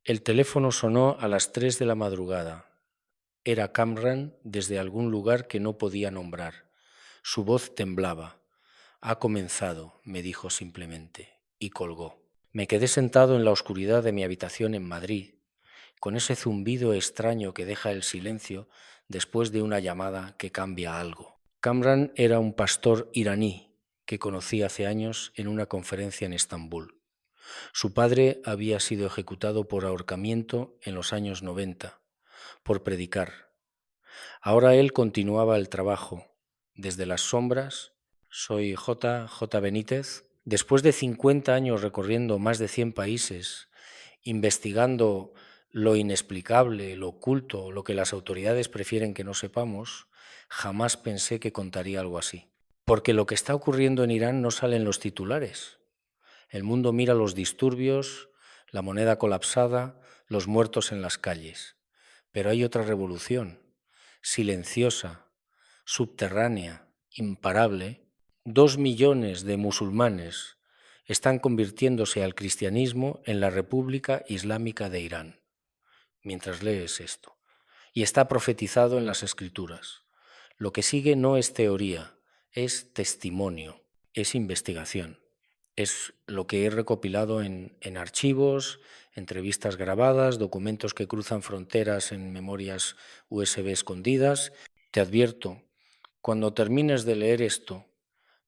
El teléfono sonó a las 3 de la madrugada. Era Kamran desde algún lugar que no podía nombrar. Su voz temblaba. «Ha comenzado», me dijo simplemente, y colgó. Me quedé sentado en la oscuridad de mi habitación en Madrid, con ese zumbido extraño que deja el silencio después de una llamada que cambia algo. Kamran era un pastor iraní que conocí hace años en una conferencia en Estambul. Su padre había sido ejecutado por ahorcamiento en los años 90, por predicar. Ahora él continuaba el trabajo. Desde las sombras, soy J. Benítez. Después de 50 años recorriendo más de 100 países, investigando lo inexplicable, lo oculto, lo que las autoridades prefieren que no sepamos, jamás pensé que contaría algo así. Porque lo que está ocurriendo en Irán no sale en los titulares. El mundo mira los disturbios, la moneda colapsada, los muertos en las calles. Pero hay otra revolución, silenciosa, subterránea, imparable. 2 millones de musulmanes están convirtiéndose al cristianismo en la República Islámica de Irán, mientras lees esto. Y está profetizado en las Escrituras. Lo que sigue no es teoría, es testimonio, es investigación. Es lo que he recopilado en archivos, entrevistas grabadas, documentos que cruzan fronteras en memorias USB escondidas. Te advierto, cuando termines de leer esto,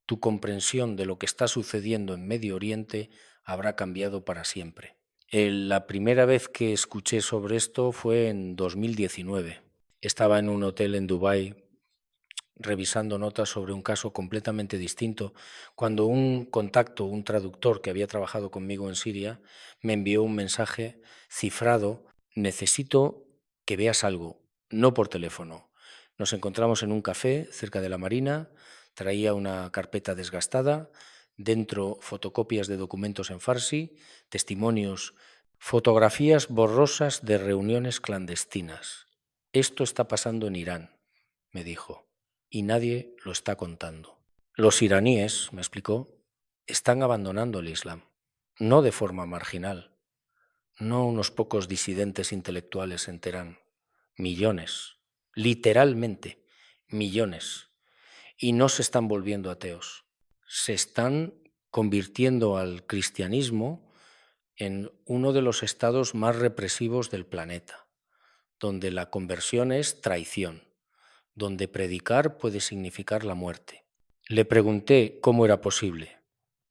tu comprensión de lo que está sucediendo en Medio Oriente habrá cambiado para siempre. La primera vez que escuché sobre esto fue en 2019. Estaba en un hotel en Dubái revisando notas sobre un caso completamente distinto, cuando un contacto, un traductor que había trabajado conmigo en Siria, me envió un mensaje cifrado: necesito que veas algo, no por teléfono. Nos encontramos en un café cerca de la Marina, traía una carpeta desgastada, dentro fotocopias de documentos en farsi, testimonios, fotografías borrosas de reuniones clandestinas. Esto está pasando en Irán, me dijo, y nadie lo está contando. Los iraníes, me explicó, están abandonando el Islam, no de forma marginal, no unos pocos disidentes intelectuales en Teherán, millones, literalmente millones, y no se están volviendo ateos, se están convirtiendo al cristianismo en uno de los estados más represivos del planeta, donde la conversión es traición, donde predicar puede significar la muerte. Le pregunté cómo era posible.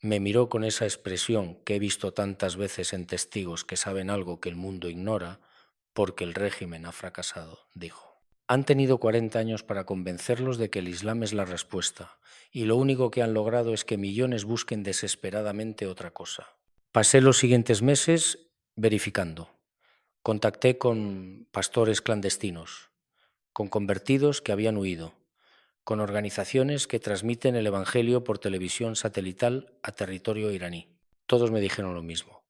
Me miró con esa expresión que he visto tantas veces en testigos que saben algo que el mundo ignora, porque el régimen ha fracasado, dijo. Han tenido 40 años para convencerlos de que el Islam es la respuesta, y lo único que han logrado es que millones busquen desesperadamente otra cosa. Pasé los siguientes meses verificando. Contacté con pastores clandestinos, con convertidos que habían huido, con organizaciones que transmiten el Evangelio por televisión satelital a territorio iraní. Todos me dijeron lo mismo.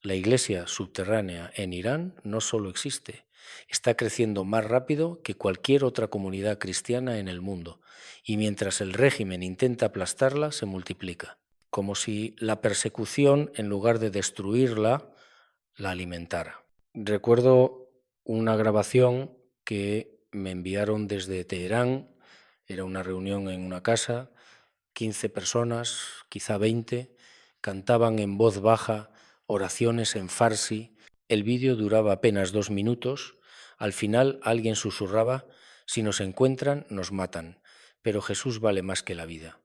La iglesia subterránea en Irán no solo existe, está creciendo más rápido que cualquier otra comunidad cristiana en el mundo, y mientras el régimen intenta aplastarla, se multiplica, como si la persecución, en lugar de destruirla, la alimentara. Recuerdo una grabación que me enviaron desde Teherán. Era una reunión en una casa, 15 personas, quizá 20, cantaban en voz baja oraciones en farsi. El vídeo duraba apenas 2 minutos. Al final alguien susurraba: si nos encuentran, nos matan, pero Jesús vale más que la vida.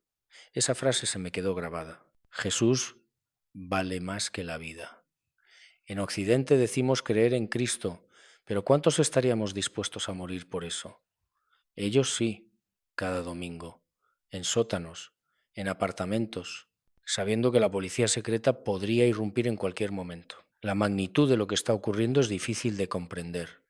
Esa frase se me quedó grabada. Jesús vale más que la vida. En Occidente decimos creer en Cristo, pero ¿cuántos estaríamos dispuestos a morir por eso? Ellos sí, cada domingo, en sótanos, en apartamentos, sabiendo que la policía secreta podría irrumpir en cualquier momento. La magnitud de lo que está ocurriendo es difícil de comprender.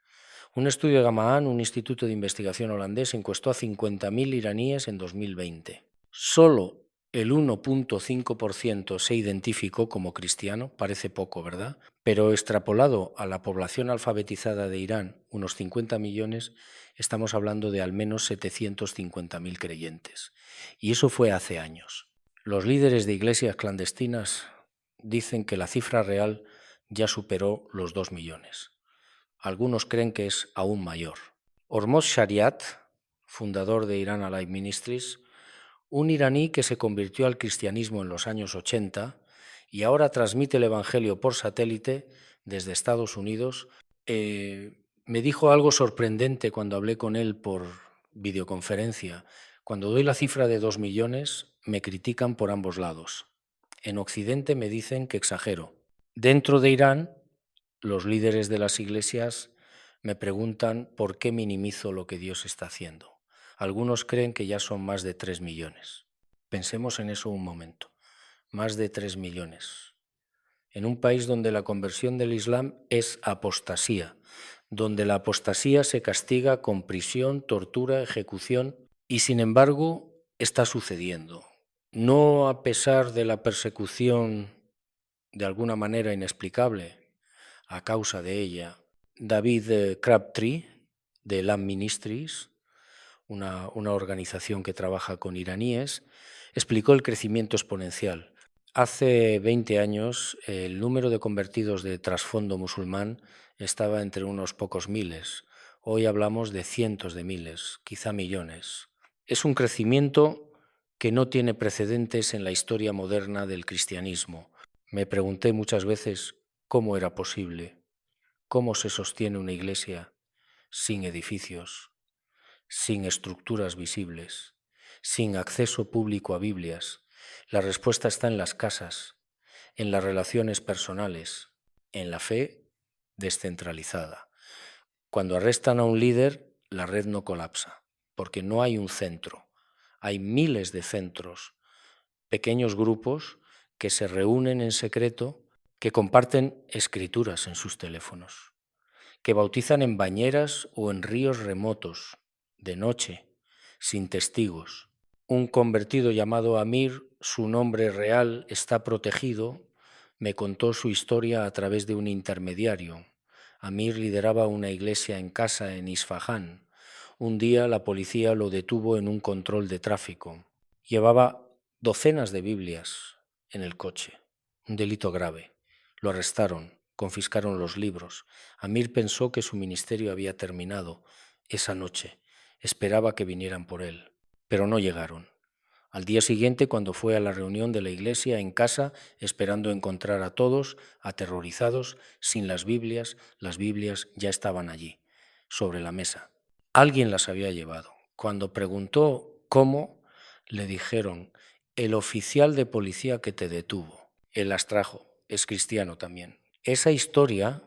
Un estudio de Gamaan, un instituto de investigación holandés, encuestó a 50.000 iraníes en 2020. Solo el 1,5% se identificó como cristiano, parece poco, ¿verdad? Pero extrapolado a la población alfabetizada de Irán, unos 50 millones, estamos hablando de al menos 750.000 creyentes. Y eso fue hace años. Los líderes de iglesias clandestinas dicen que la cifra real ya superó los 2 millones. Algunos creen que es aún mayor. Hormoz Shariat, fundador de Iran Alive Ministries, un iraní que se convirtió al cristianismo en los años 80 y ahora transmite el Evangelio por satélite desde Estados Unidos, me dijo algo sorprendente cuando hablé con él por videoconferencia. Cuando doy la cifra de 2 millones, me critican por ambos lados. En Occidente me dicen que exagero. Dentro de Irán, los líderes de las iglesias me preguntan por qué minimizo lo que Dios está haciendo. Algunos creen que ya son más de 3 millones. Pensemos en eso un momento. Más de 3 millones. En un país donde la conversión del Islam es apostasía, donde la apostasía se castiga con prisión, tortura, ejecución, y sin embargo está sucediendo. No a pesar de la persecución de alguna manera inexplicable a causa de ella. David Crabtree, de Lamb Ministries, una organización que trabaja con iraníes, explicó el crecimiento exponencial. Hace 20 años el número de convertidos de trasfondo musulmán estaba entre unos pocos miles. Hoy hablamos de cientos de miles, quizá millones. Es un crecimiento que no tiene precedentes en la historia moderna del cristianismo. Me pregunté muchas veces cómo era posible, cómo se sostiene una iglesia sin edificios, sin estructuras visibles, sin acceso público a Biblias. La respuesta está en las casas, en las relaciones personales, en la fe descentralizada. Cuando arrestan a un líder, la red no colapsa, porque no hay un centro. Hay miles de centros, pequeños grupos que se reúnen en secreto, que comparten escrituras en sus teléfonos, que bautizan en bañeras o en ríos remotos, de noche, sin testigos. Un convertido llamado Amir, su nombre real está protegido, me contó su historia a través de un intermediario. Amir lideraba una iglesia en casa en Isfahán. Un día la policía lo detuvo en un control de tráfico. Llevaba docenas de Biblias en el coche, un delito grave. Lo arrestaron, confiscaron los libros. Amir pensó que su ministerio había terminado esa noche. Esperaba que vinieran por él, pero no llegaron. Al día siguiente, cuando fue a la reunión de la iglesia en casa, esperando encontrar a todos aterrorizados, sin las Biblias ya estaban allí, sobre la mesa. Alguien las había llevado. Cuando preguntó cómo, le dijeron: el oficial de policía que te detuvo. Él las trajo, es cristiano también. Esa historia,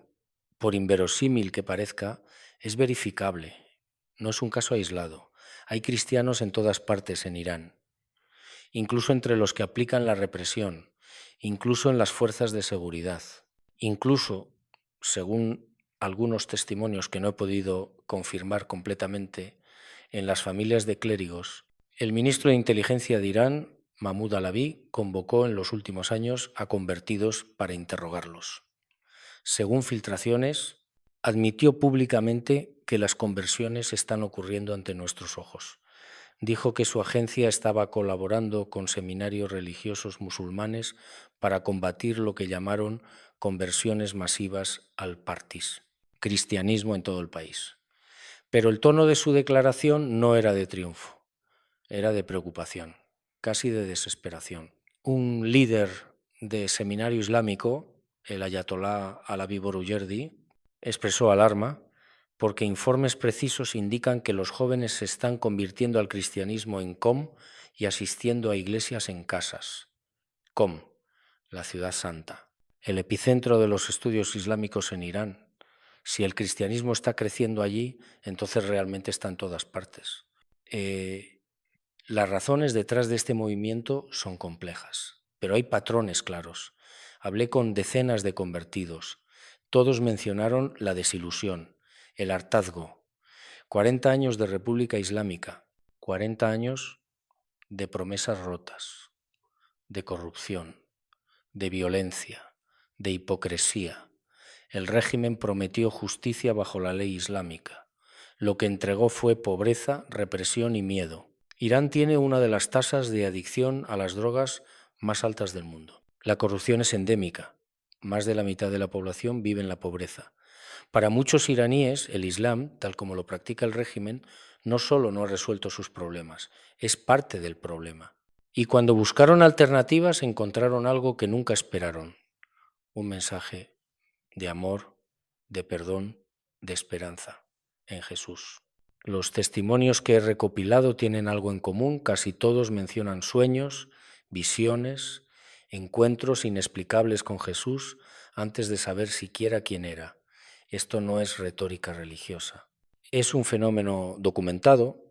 por inverosímil que parezca, es verificable. No es un caso aislado. Hay cristianos en todas partes en Irán, incluso entre los que aplican la represión, incluso en las fuerzas de seguridad, incluso, según algunos testimonios que no he podido confirmar completamente, en las familias de clérigos. El ministro de Inteligencia de Irán, Mahmoud Alavi, convocó en los últimos años a convertidos para interrogarlos. Según filtraciones, admitió públicamente que las conversiones están ocurriendo ante nuestros ojos. Dijo que su agencia estaba colaborando con seminarios religiosos musulmanes para combatir lo que llamaron conversiones masivas al partis, cristianismo en todo el país. Pero el tono de su declaración no era de triunfo, era de preocupación, casi de desesperación. Un líder de seminario islámico, el ayatolá Alavi Borujerdi, expresó alarma porque informes precisos indican que los jóvenes se están convirtiendo al cristianismo en Qom y asistiendo a iglesias en casas. Qom, la ciudad santa, el epicentro de los estudios islámicos en Irán. Si el cristianismo está creciendo allí, entonces realmente está en todas partes. Las razones detrás de este movimiento son complejas, pero hay patrones claros. Hablé con decenas de convertidos. Todos mencionaron la desilusión, el hartazgo. 40 años de República Islámica, 40 años de promesas rotas, de corrupción, de violencia, de hipocresía. El régimen prometió justicia bajo la ley islámica. Lo que entregó fue pobreza, represión y miedo. Irán tiene una de las tasas de adicción a las drogas más altas del mundo. La corrupción es endémica. más de la mitad de la población vive en la pobreza. Para muchos iraníes, el Islam, tal como lo practica el régimen, no solo no ha resuelto sus problemas, es parte del problema. Y cuando buscaron alternativas encontraron algo que nunca esperaron, un mensaje de amor, de perdón, de esperanza en Jesús. Los testimonios que he recopilado tienen algo en común, casi todos mencionan sueños, visiones, encuentros inexplicables con Jesús antes de saber siquiera quién era. Esto no es retórica religiosa. Es un fenómeno documentado.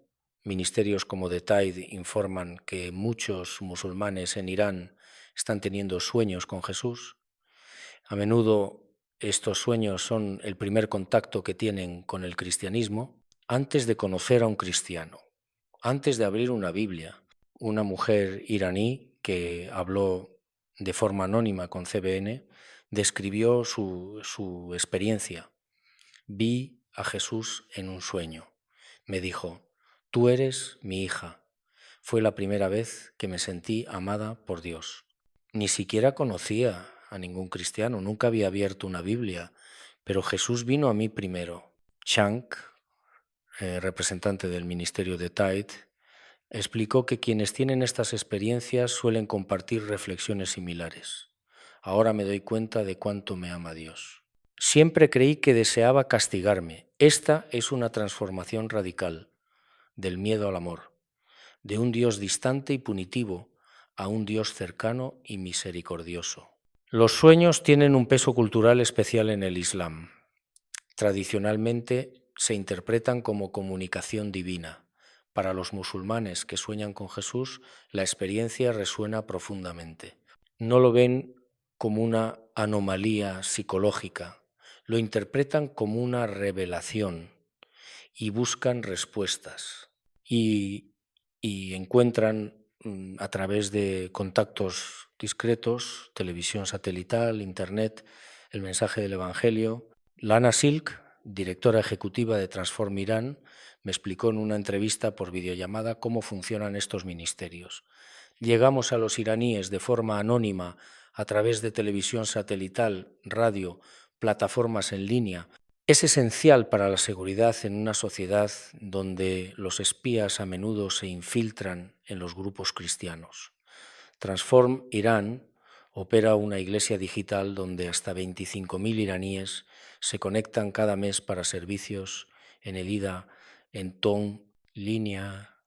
Ministerios como The Tide informan que muchos musulmanes en Irán están teniendo sueños con Jesús. A menudo estos sueños son el primer contacto que tienen con el cristianismo antes de conocer a un cristiano, antes de abrir una Biblia. Una mujer iraní que habló de forma anónima con CBN describió su experiencia. Vi a Jesús en un sueño. Me dijo, tú eres mi hija. Fue la primera vez que me sentí amada por Dios. Ni siquiera conocía a ningún cristiano, nunca había abierto una Biblia, pero Jesús vino a mí primero. Chang, representante del ministerio de Tide, explicó que quienes tienen estas experiencias suelen compartir reflexiones similares. Ahora me doy cuenta de cuánto me ama Dios. Siempre creí que deseaba castigarme. Esta es una transformación radical del miedo al amor, de un Dios distante y punitivo a un Dios cercano y misericordioso. Los sueños tienen un peso cultural especial en el Islam. Tradicionalmente se interpretan como comunicación divina. Para los musulmanes que sueñan con Jesús, la experiencia resuena profundamente. No lo ven como una anomalía psicológica, lo interpretan como una revelación y buscan respuestas. Y encuentran a través de contactos discretos, televisión satelital, internet, el mensaje del Evangelio. Lana Silk, directora ejecutiva de Transform Irán, me explicó en una entrevista por videollamada cómo funcionan estos ministerios. Llegamos a los iraníes de forma anónima a través de televisión satelital, radio, plataformas en línea. Es esencial para la seguridad en una sociedad donde los espías a menudo se infiltran en los grupos cristianos. Transform Irán opera una iglesia digital donde hasta 25.000 iraníes se conectan cada mes para servicios en el IDA, en ton, línea,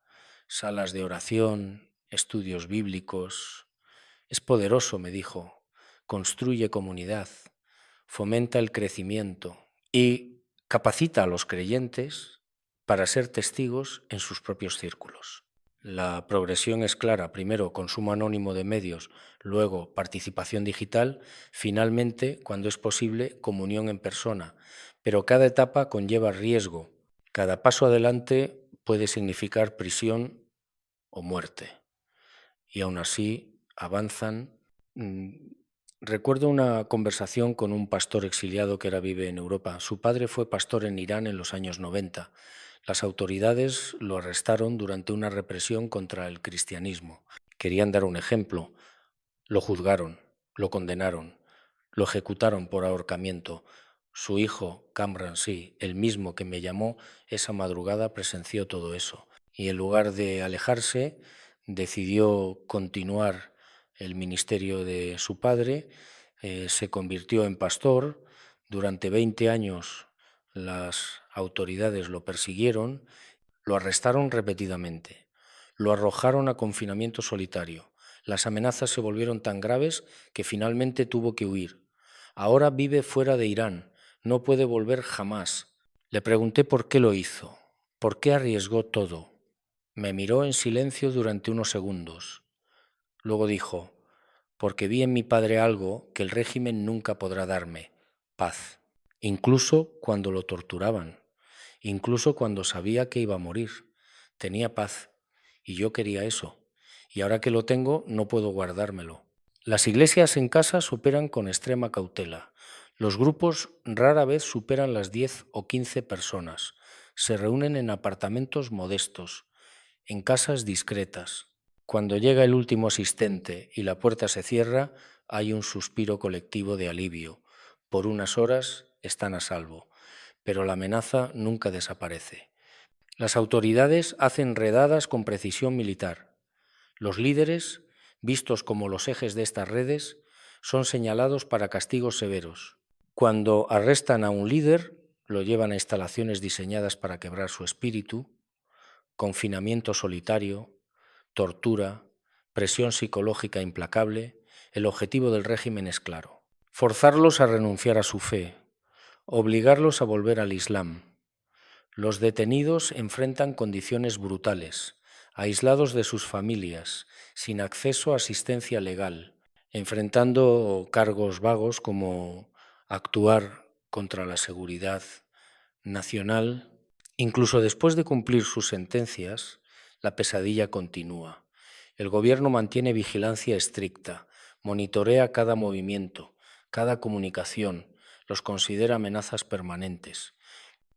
salas de oración, estudios bíblicos. Es poderoso, me dijo, construye comunidad, fomenta el crecimiento y capacita a los creyentes para ser testigos en sus propios círculos. La progresión es clara, primero consumo anónimo de medios, luego participación digital, finalmente, cuando es posible, comunión en persona. Pero cada etapa conlleva riesgo. Cada paso adelante puede significar prisión o muerte. Y aún así avanzan. Recuerdo una conversación con un pastor exiliado que ahora vive en Europa. Su padre fue pastor en Irán en los años 90. Las autoridades lo arrestaron durante una represión contra el cristianismo. Querían dar un ejemplo. Lo juzgaron, lo condenaron, lo ejecutaron por ahorcamiento. Su hijo, Kamran, sí, el mismo que me llamó esa madrugada, presenció todo eso. Y en lugar de alejarse, decidió continuar el ministerio de su padre, se convirtió en pastor. Durante 20 años las autoridades lo persiguieron, lo arrestaron repetidamente, lo arrojaron a confinamiento solitario. Las amenazas se volvieron tan graves que finalmente tuvo que huir. Ahora vive fuera de Irán, no puede volver jamás. Le pregunté por qué lo hizo, por qué arriesgó todo. Me miró en silencio durante unos segundos. Luego dijo, porque vi en mi padre algo que el régimen nunca podrá darme, paz, incluso cuando lo torturaban, incluso cuando sabía que iba a morir. Tenía paz y yo quería eso. Y ahora que lo tengo, no puedo guardármelo. Las iglesias en casas operan con extrema cautela. Los grupos rara vez superan las 10 o 15 personas. Se reúnen en apartamentos modestos, en casas discretas. Cuando llega el último asistente y la puerta se cierra, hay un suspiro colectivo de alivio. Por unas horas están a salvo, pero la amenaza nunca desaparece. Las autoridades hacen redadas con precisión militar. Los líderes, vistos como los ejes de estas redes, son señalados para castigos severos. Cuando arrestan a un líder, lo llevan a instalaciones diseñadas para quebrar su espíritu, confinamiento solitario, tortura, presión psicológica implacable. El objetivo del régimen es claro: forzarlos a renunciar a su fe, obligarlos a volver al Islam. Los detenidos enfrentan condiciones brutales, aislados de sus familias, sin acceso a asistencia legal, enfrentando cargos vagos como actuar contra la seguridad nacional. Incluso después de cumplir sus sentencias, la pesadilla continúa. El gobierno mantiene vigilancia estricta, monitorea cada movimiento, cada comunicación, los considera amenazas permanentes.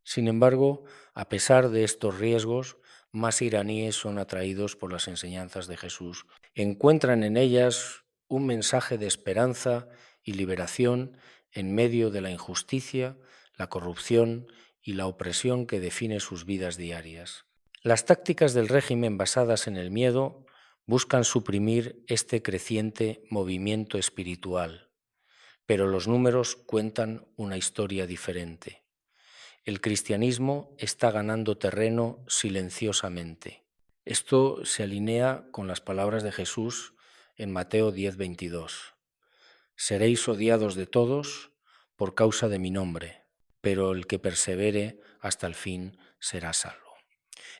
Sin embargo, a pesar de estos riesgos, más iraníes son atraídos por las enseñanzas de Jesús. Encuentran en ellas un mensaje de esperanza y liberación en medio de la injusticia, la corrupción y la opresión que define sus vidas diarias. Las tácticas del régimen basadas en el miedo buscan suprimir este creciente movimiento espiritual, pero los números cuentan una historia diferente. El cristianismo está ganando terreno silenciosamente. Esto se alinea con las palabras de Jesús en Mateo 10:22. Seréis odiados de todos por causa de mi nombre, pero el que persevere hasta el fin será salvo.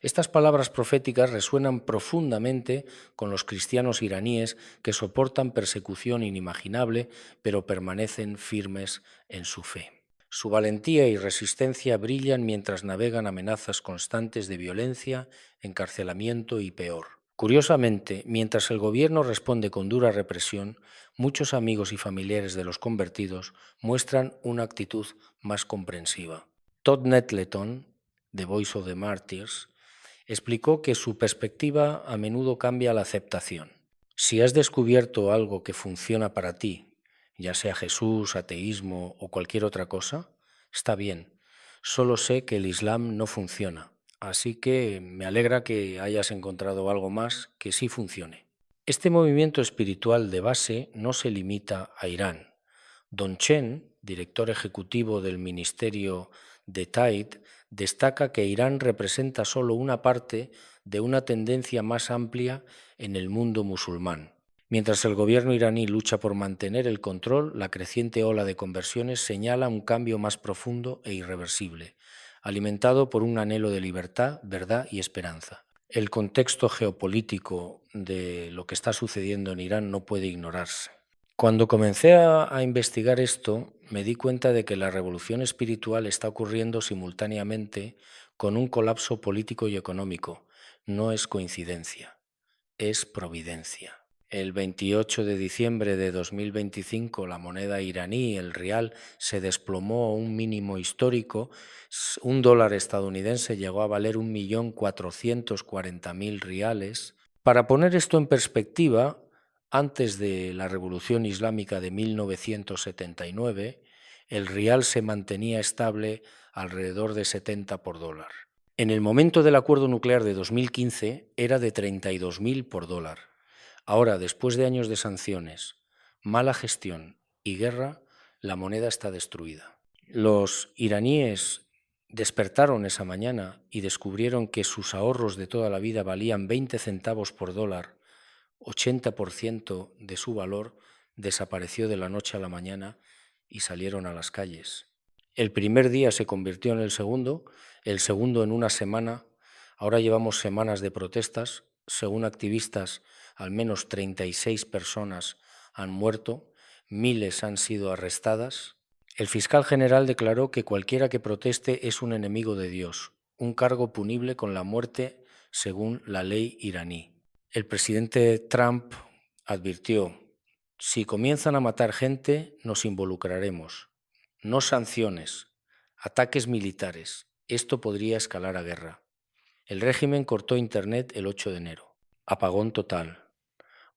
Estas palabras proféticas resuenan profundamente con los cristianos iraníes que soportan persecución inimaginable, pero permanecen firmes en su fe. Su valentía y resistencia brillan mientras navegan amenazas constantes de violencia, encarcelamiento y peor. Curiosamente, mientras el gobierno responde con dura represión, muchos amigos y familiares de los convertidos muestran una actitud más comprensiva. Todd Nettleton, de Voice of the Martyrs, explicó que su perspectiva a menudo cambia la aceptación. Si has descubierto algo que funciona para ti, ya sea Jesús, ateísmo o cualquier otra cosa, está bien. Solo sé que el Islam no funciona, así que me alegra que hayas encontrado algo más que sí funcione. Este movimiento espiritual de base no se limita a Irán. Don Chen, director ejecutivo del Ministerio de Tide, destaca que Irán representa solo una parte de una tendencia más amplia en el mundo musulmán. Mientras el gobierno iraní lucha por mantener el control, la creciente ola de conversiones señala un cambio más profundo e irreversible, alimentado por un anhelo de libertad, verdad y esperanza. El contexto geopolítico de lo que está sucediendo en Irán no puede ignorarse. Cuando comencé a investigar esto, me di cuenta de que la revolución espiritual está ocurriendo simultáneamente con un colapso político y económico. No es coincidencia, es providencia. El 28 de diciembre de 2025, la moneda iraní, el rial, se desplomó a un mínimo histórico. Un dólar estadounidense llegó a valer 1.440.000 riales. Para poner esto en perspectiva, antes de la Revolución Islámica de 1979, el rial se mantenía estable alrededor de 70 por dólar. En el momento del acuerdo nuclear de 2015 era de 32.000 por dólar. Ahora, después de años de sanciones, mala gestión y guerra, la moneda está destruida. Los iraníes despertaron esa mañana y descubrieron que sus ahorros de toda la vida valían 20 centavos por dólar. 80% de su valor desapareció de la noche a la mañana y salieron a las calles. El primer día se convirtió en el segundo en una semana. Ahora llevamos semanas de protestas. Según activistas, al menos 36 personas han muerto, miles han sido arrestadas. El fiscal general declaró que cualquiera que proteste es un enemigo de Dios, un cargo punible con la muerte según la ley iraní. El presidente Trump advirtió: si comienzan a matar gente, nos involucraremos. No sanciones, ataques militares. Esto podría escalar a guerra. El régimen cortó Internet el 8 de enero. Apagón total.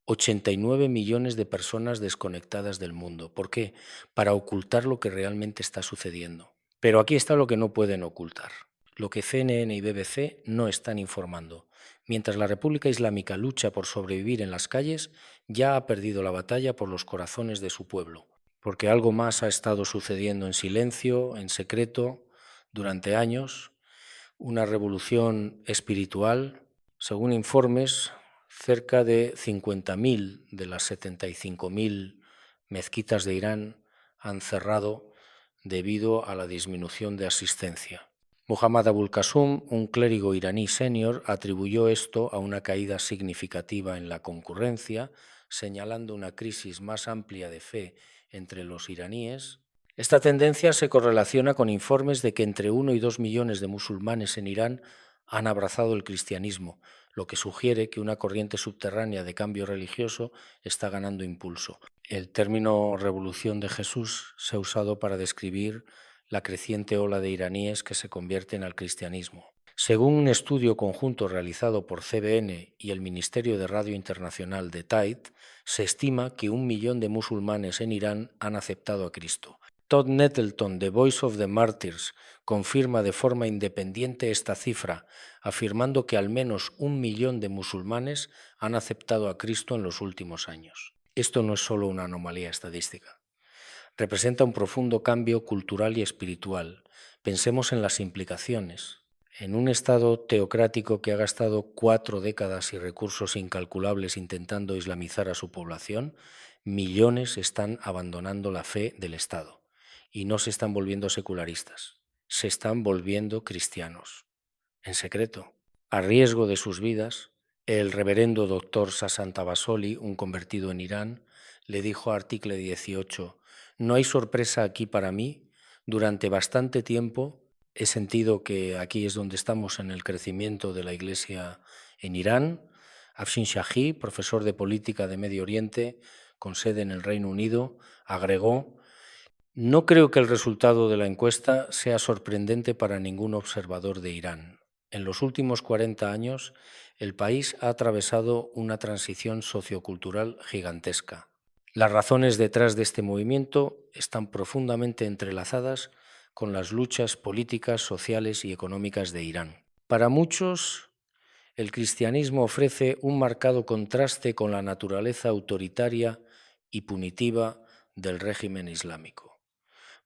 89 millones de personas desconectadas del mundo. ¿Por qué? Para ocultar lo que realmente está sucediendo. Pero aquí está lo que no pueden ocultar. Lo que CNN y BBC no están informando. Mientras la República Islámica lucha por sobrevivir en las calles, ya ha perdido la batalla por los corazones de su pueblo, porque algo más ha estado sucediendo en silencio, en secreto, durante años, una revolución espiritual. Según informes, cerca de 50.000 de las 75.000 mezquitas de Irán han cerrado debido a la disminución de asistencia. Muhammad Abul Qasum, un clérigo iraní senior, atribuyó esto a una caída significativa en la concurrencia, señalando una crisis más amplia de fe entre los iraníes. Esta tendencia se correlaciona con informes de que entre 1 y 2 millones de musulmanes en Irán han abrazado el cristianismo, lo que sugiere que una corriente subterránea de cambio religioso está ganando impulso. El término Revolución de Jesús se ha usado para describir la creciente ola de iraníes que se convierten al cristianismo. Según un estudio conjunto realizado por CBN y el Ministerio de Radio Internacional de TAIT, se estima que 1 millón de musulmanes en Irán han aceptado a Cristo. Todd Nettleton, de Voice of the Martyrs, confirma de forma independiente esta cifra, afirmando que al menos 1 millón de musulmanes han aceptado a Cristo en los últimos años. Esto no es solo una anomalía estadística. Representa un profundo cambio cultural y espiritual. Pensemos en las implicaciones. En un Estado teocrático que ha gastado 4 décadas y recursos incalculables intentando islamizar a su población, millones están abandonando la fe del Estado y no se están volviendo secularistas, se están volviendo cristianos, en secreto, a riesgo de sus vidas. El reverendo doctor Sasan Tabasoli, un convertido en Irán, le dijo a Artículo 18: no hay sorpresa aquí para mí. Durante bastante tiempo he sentido que aquí es donde estamos en el crecimiento de la Iglesia en Irán. Afshin Shahi, profesor de política de Medio Oriente con sede en el Reino Unido, agregó: no creo que el resultado de la encuesta sea sorprendente para ningún observador de Irán. En los últimos 40 años, el país ha atravesado una transición sociocultural gigantesca. Las razones detrás de este movimiento están profundamente entrelazadas con las luchas políticas, sociales y económicas de Irán. Para muchos, el cristianismo ofrece un marcado contraste con la naturaleza autoritaria y punitiva del régimen islámico.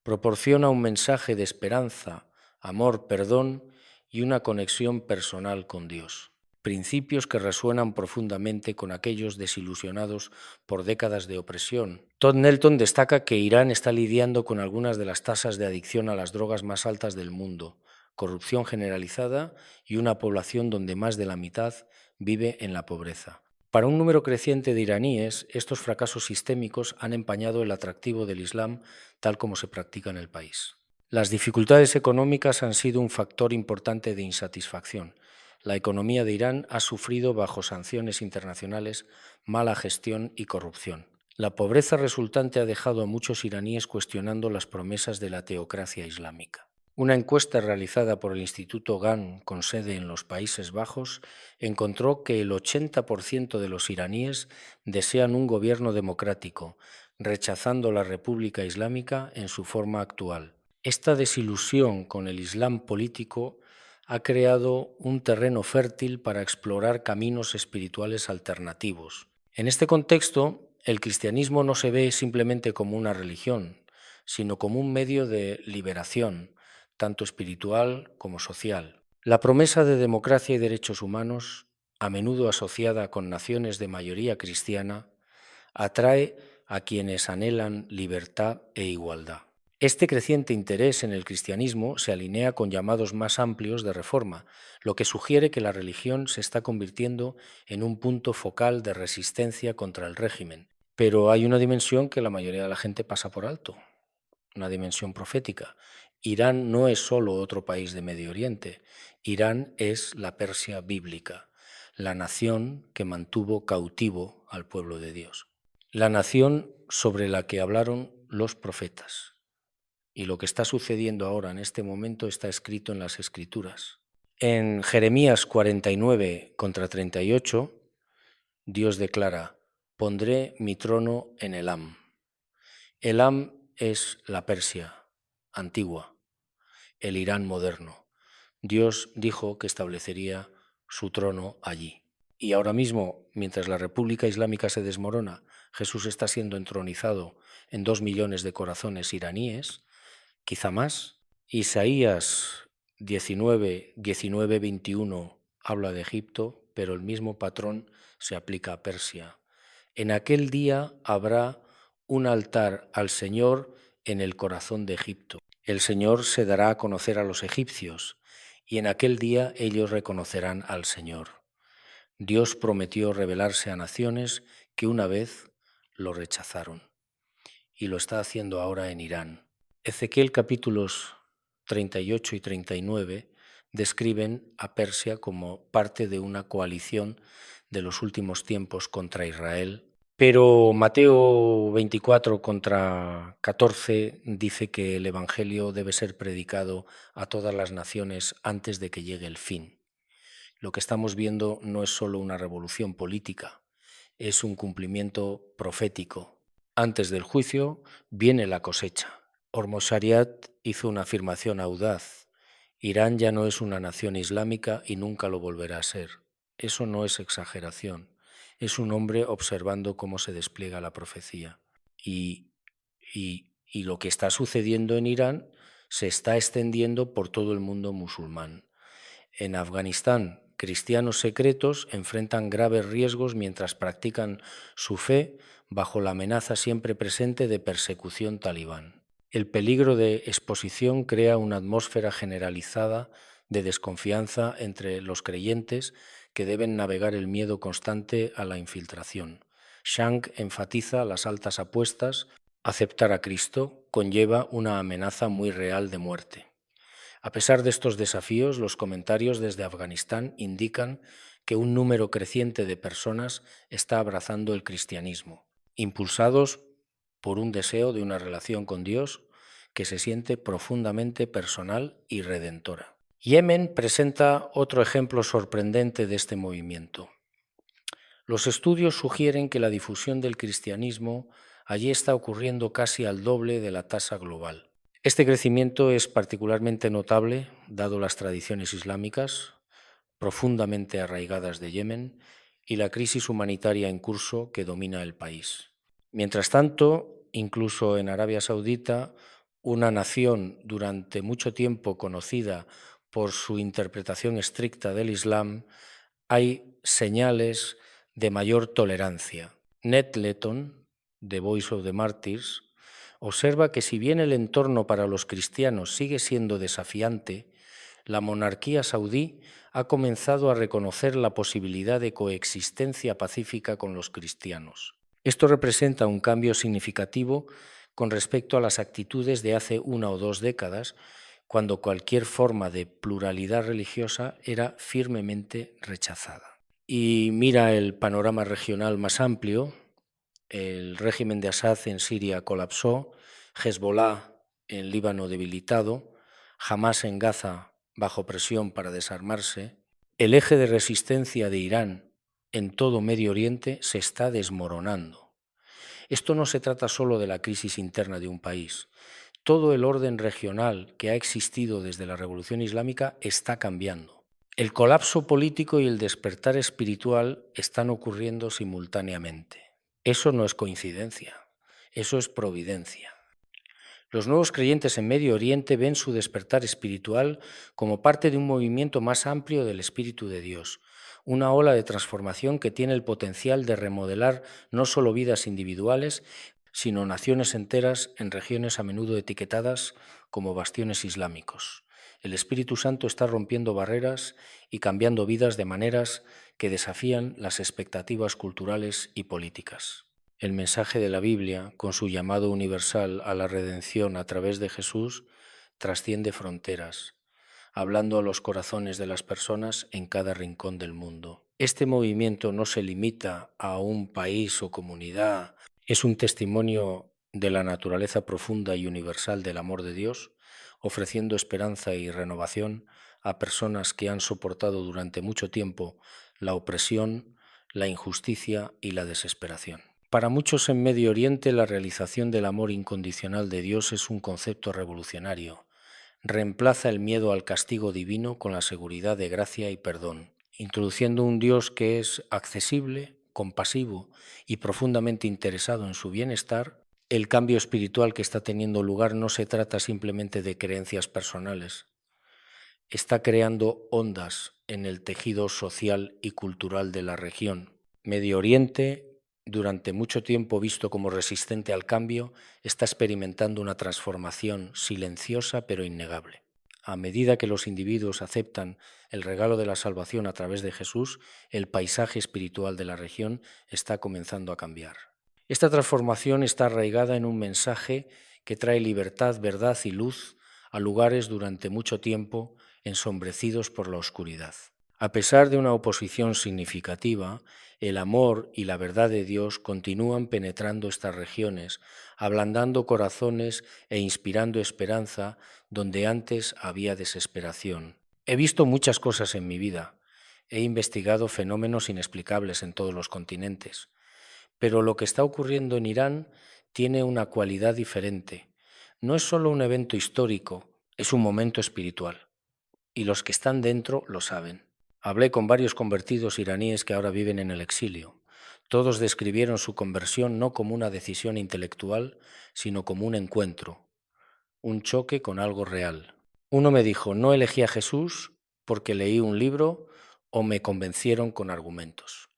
Proporciona un mensaje de esperanza, amor, perdón y una conexión personal con Dios. Principios que resuenan profundamente con aquellos desilusionados por décadas de opresión. Todd Nettleton destaca que Irán está lidiando con algunas de las tasas de adicción a las drogas más altas del mundo, corrupción generalizada y una población donde más de la mitad vive en la pobreza. Para un número creciente de iraníes, estos fracasos sistémicos han empañado el atractivo del Islam tal como se practica en el país. Las dificultades económicas han sido un factor importante de insatisfacción. La economía de Irán ha sufrido bajo sanciones internacionales, mala gestión y corrupción. La pobreza resultante ha dejado a muchos iraníes cuestionando las promesas de la teocracia islámica. Una encuesta realizada por el Instituto GAN, con sede en los Países Bajos, encontró que el 80% de los iraníes desean un gobierno democrático, rechazando la República Islámica en su forma actual. Esta desilusión con el Islam político ha creado un terreno fértil para explorar caminos espirituales alternativos. En este contexto, el cristianismo no se ve simplemente como una religión, sino como un medio de liberación, tanto espiritual como social. La promesa de democracia y derechos humanos, a menudo asociada con naciones de mayoría cristiana, atrae a quienes anhelan libertad e igualdad. Este creciente interés en el cristianismo se alinea con llamados más amplios de reforma, lo que sugiere que la religión se está convirtiendo en un punto focal de resistencia contra el régimen. Pero hay una dimensión que la mayoría de la gente pasa por alto, una dimensión profética. Irán no es solo otro país de Medio Oriente, Irán es la Persia bíblica, la nación que mantuvo cautivo al pueblo de Dios, la nación sobre la que hablaron los profetas. Y lo que está sucediendo ahora en este momento está escrito en las Escrituras. En Jeremías 49 contra 38, Dios declara: pondré mi trono en Elam. Elam es la Persia antigua, el Irán moderno. Dios dijo que establecería su trono allí. Y ahora mismo, mientras la República Islámica se desmorona, Jesús está siendo entronizado en 2 millones de corazones iraníes, quizá más. Isaías 19:21 habla de Egipto, pero el mismo patrón se aplica a Persia. En aquel día habrá un altar al Señor en el corazón de Egipto. El Señor se dará a conocer a los egipcios, y en aquel día ellos reconocerán al Señor. Dios prometió revelarse a naciones que una vez lo rechazaron, y lo está haciendo ahora en Irán. Ezequiel capítulos 38 y 39 describen a Persia como parte de una coalición de los últimos tiempos contra Israel. Pero Mateo 24 contra 14 dice que el Evangelio debe ser predicado a todas las naciones antes de que llegue el fin. Lo que estamos viendo no es solo una revolución política, es un cumplimiento profético. Antes del juicio viene la cosecha. Hormozariat hizo una afirmación audaz. Irán ya no es una nación islámica y nunca lo volverá a ser. Eso no es exageración. Es un hombre observando cómo se despliega la profecía. Y lo que está sucediendo en Irán se está extendiendo por todo el mundo musulmán. En Afganistán, cristianos secretos enfrentan graves riesgos mientras practican su fe bajo la amenaza siempre presente de persecución talibán. El peligro de exposición crea una atmósfera generalizada de desconfianza entre los creyentes que deben navegar el miedo constante a la infiltración. Shank enfatiza las altas apuestas. Aceptar a Cristo conlleva una amenaza muy real de muerte. A pesar de estos desafíos, los comentarios desde Afganistán indican que un número creciente de personas está abrazando el cristianismo, impulsados por un deseo de una relación con Dios que se siente profundamente personal y redentora. Yemen presenta otro ejemplo sorprendente de este movimiento. Los estudios sugieren que la difusión del cristianismo allí está ocurriendo casi al doble de la tasa global. Este crecimiento es particularmente notable, dado las tradiciones islámicas profundamente arraigadas de Yemen y la crisis humanitaria en curso que domina el país. Mientras tanto, incluso en Arabia Saudita, una nación durante mucho tiempo conocida por su interpretación estricta del Islam, hay señales de mayor tolerancia. Ned Letton, de Voice of the Martyrs, observa que si bien el entorno para los cristianos sigue siendo desafiante, la monarquía saudí ha comenzado a reconocer la posibilidad de coexistencia pacífica con los cristianos. Esto representa un cambio significativo con respecto a las actitudes de hace 1 o 2 décadas, cuando cualquier forma de pluralidad religiosa era firmemente rechazada. Y mira el panorama regional más amplio. El régimen de Assad en Siria colapsó, Hezbollah en Líbano debilitado, Hamás en Gaza bajo presión para desarmarse. El eje de resistencia de Irán en todo Medio Oriente se está desmoronando. Esto no se trata solo de la crisis interna de un país. Todo el orden regional que ha existido desde la Revolución Islámica está cambiando. El colapso político y el despertar espiritual están ocurriendo simultáneamente. Eso no es coincidencia, eso es providencia. Los nuevos creyentes en Medio Oriente ven su despertar espiritual como parte de un movimiento más amplio del Espíritu de Dios, una ola de transformación que tiene el potencial de remodelar no solo vidas individuales, sino naciones enteras en regiones a menudo etiquetadas como bastiones islámicos. El Espíritu Santo está rompiendo barreras y cambiando vidas de maneras que desafían las expectativas culturales y políticas. El mensaje de la Biblia, con su llamado universal a la redención a través de Jesús, trasciende fronteras, hablando a los corazones de las personas en cada rincón del mundo. Este movimiento no se limita a un país o comunidad, es un testimonio de la naturaleza profunda y universal del amor de Dios, ofreciendo esperanza y renovación a personas que han soportado durante mucho tiempo la opresión, la injusticia y la desesperación. Para muchos en Medio Oriente, la realización del amor incondicional de Dios es un concepto revolucionario. Reemplaza el miedo al castigo divino con la seguridad de gracia y perdón, introduciendo un Dios que es accesible, compasivo y profundamente interesado en su bienestar. El cambio espiritual que está teniendo lugar no se trata simplemente de creencias personales, está creando ondas en el tejido social y cultural de la región. Medio Oriente, durante mucho tiempo visto como resistente al cambio, está experimentando una transformación silenciosa pero innegable. A medida que los individuos aceptan el regalo de la salvación a través de Jesús, el paisaje espiritual de la región está comenzando a cambiar. Esta transformación está arraigada en un mensaje que trae libertad, verdad y luz a lugares durante mucho tiempo ensombrecidos por la oscuridad. A pesar de una oposición significativa, el amor y la verdad de Dios continúan penetrando estas regiones, ablandando corazones e inspirando esperanza donde antes había desesperación. He visto muchas cosas en mi vida, he investigado fenómenos inexplicables en todos los continentes, pero lo que está ocurriendo en Irán tiene una cualidad diferente. No es solo un evento histórico, es un momento espiritual. Y los que están dentro lo saben. Hablé con varios convertidos iraníes que ahora viven en el exilio. Todos describieron su conversión no como una decisión intelectual, sino como un encuentro, un choque con algo real. Uno me dijo, no elegí a Jesús porque leí un libro o me convencieron con argumentos.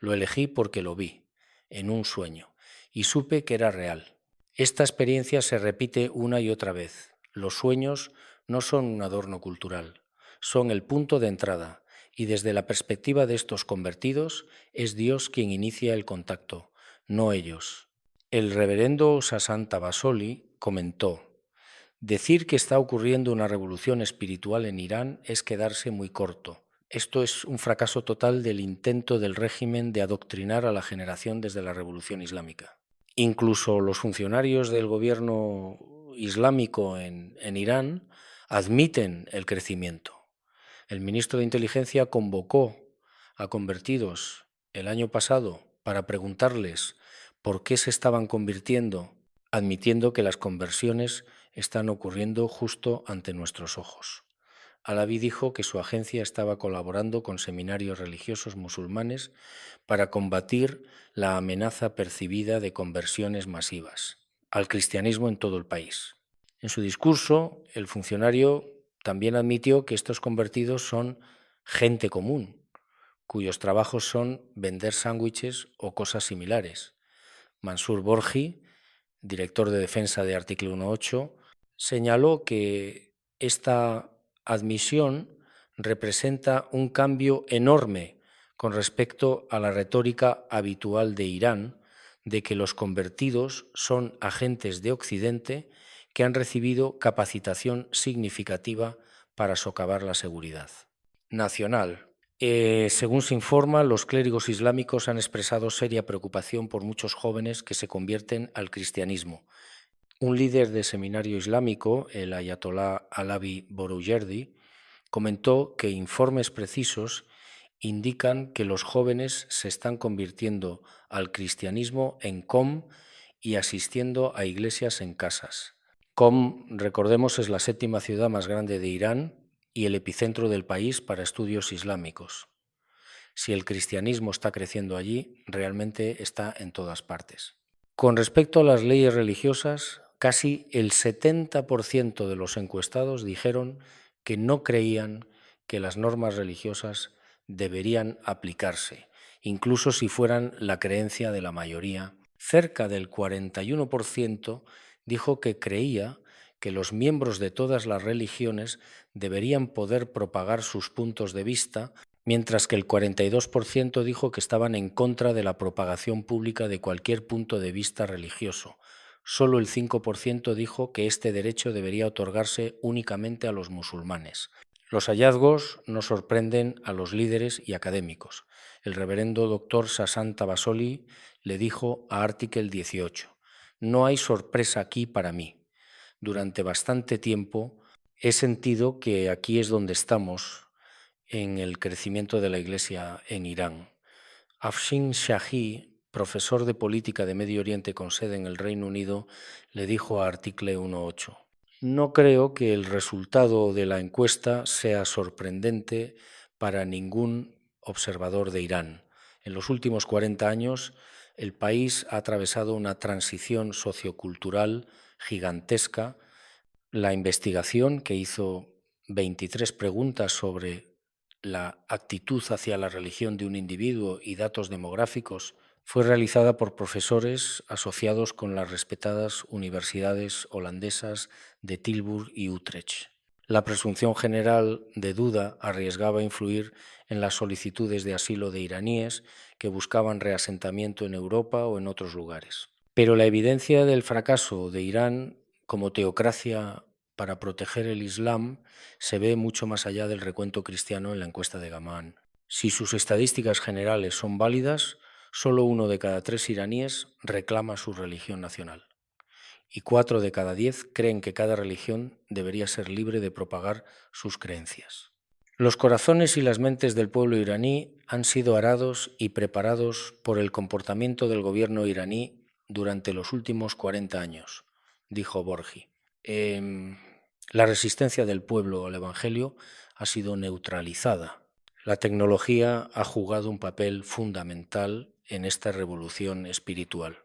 Lo elegí porque lo vi, en un sueño, y supe que era real. Esta experiencia se repite una y otra vez. Los sueños no son un adorno cultural, son el punto de entrada, y desde la perspectiva de estos convertidos, es Dios quien inicia el contacto, no ellos. El reverendo Sasanta Basoli comentó, decir que está ocurriendo una revolución espiritual en Irán es quedarse muy corto. Esto es un fracaso total del intento del régimen de adoctrinar a la generación desde la revolución islámica. Incluso los funcionarios del gobierno islámico en Irán admiten el crecimiento. El ministro de Inteligencia convocó a convertidos el año pasado para preguntarles por qué se estaban convirtiendo, admitiendo que las conversiones están ocurriendo justo ante nuestros ojos. Alavi dijo que su agencia estaba colaborando con seminarios religiosos musulmanes para combatir la amenaza percibida de conversiones masivas al cristianismo en todo el país. En su discurso, el funcionario también admitió que estos convertidos son gente común, cuyos trabajos son vender sándwiches o cosas similares. Mansur Borji, director de defensa de Artículo 1.8, señaló que esta admisión representa un cambio enorme con respecto a la retórica habitual de Irán de que los convertidos son agentes de Occidente que han recibido capacitación significativa para socavar la seguridad nacional. Según se informa, los clérigos islámicos han expresado seria preocupación por muchos jóvenes que se convierten al cristianismo. Un líder de seminario islámico, el ayatolá Alavi Boroujerdi, comentó que informes precisos indican que los jóvenes se están convirtiendo al cristianismo en Qom y asistiendo a iglesias en casas. Qom, recordemos, es la séptima ciudad más grande de Irán y el epicentro del país para estudios islámicos. Si el cristianismo está creciendo allí, realmente está en todas partes. Con respecto a las leyes religiosas, casi el 70% de los encuestados dijeron que no creían que las normas religiosas deberían aplicarse, incluso si fueran la creencia de la mayoría. Cerca del 41% dijo que creía que los miembros de todas las religiones deberían poder propagar sus puntos de vista, mientras que el 42% dijo que estaban en contra de la propagación pública de cualquier punto de vista religioso. Solo el 5% dijo que este derecho debería otorgarse únicamente a los musulmanes. Los hallazgos no sorprenden a los líderes y académicos. El reverendo doctor Sasanta Basoli le dijo a Artículo 18, no hay sorpresa aquí para mí. Durante bastante tiempo he sentido que aquí es donde estamos en el crecimiento de la Iglesia en Irán. Afshin Shahi, profesor de política de Medio Oriente con sede en el Reino Unido, le dijo a Article 1.8: no creo que el resultado de la encuesta sea sorprendente para ningún observador de Irán. En los últimos 40 años, el país ha atravesado una transición sociocultural gigantesca. La investigación, que hizo 23 preguntas sobre la actitud hacia la religión de un individuo y datos demográficos, fue realizada por profesores asociados con las respetadas universidades holandesas de Tilburg y Utrecht. La presunción general de duda arriesgaba influir en las solicitudes de asilo de iraníes que buscaban reasentamiento en Europa o en otros lugares. Pero la evidencia del fracaso de Irán como teocracia para proteger el Islam se ve mucho más allá del recuento cristiano en la encuesta de Gamaan. Si sus estadísticas generales son válidas, solo 1 de cada 3 iraníes reclama su religión nacional y 4 de cada 10 creen que cada religión debería ser libre de propagar sus creencias. Los corazones y las mentes del pueblo iraní han sido arados y preparados por el comportamiento del gobierno iraní durante los últimos 40 años, dijo Borji. La resistencia del pueblo al Evangelio ha sido neutralizada. La tecnología ha jugado un papel fundamental en esta revolución espiritual.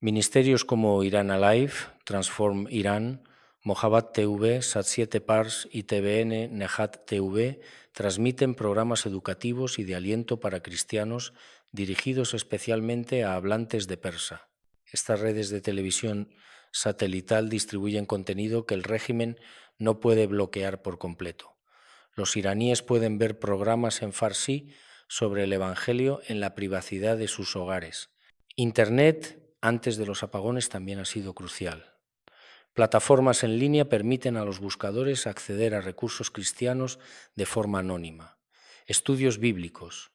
Ministerios como Iran Alive, Transform Iran, Mohabbat TV, Sat7 Pars y TVN Nehat TV transmiten programas educativos y de aliento para cristianos dirigidos especialmente a hablantes de persa. Estas redes de televisión satelital distribuyen contenido que el régimen no puede bloquear por completo. Los iraníes pueden ver programas en farsi sobre el Evangelio en la privacidad de sus hogares. Internet, antes de los apagones, también ha sido crucial. Plataformas en línea permiten a los buscadores acceder a recursos cristianos de forma anónima. Estudios bíblicos,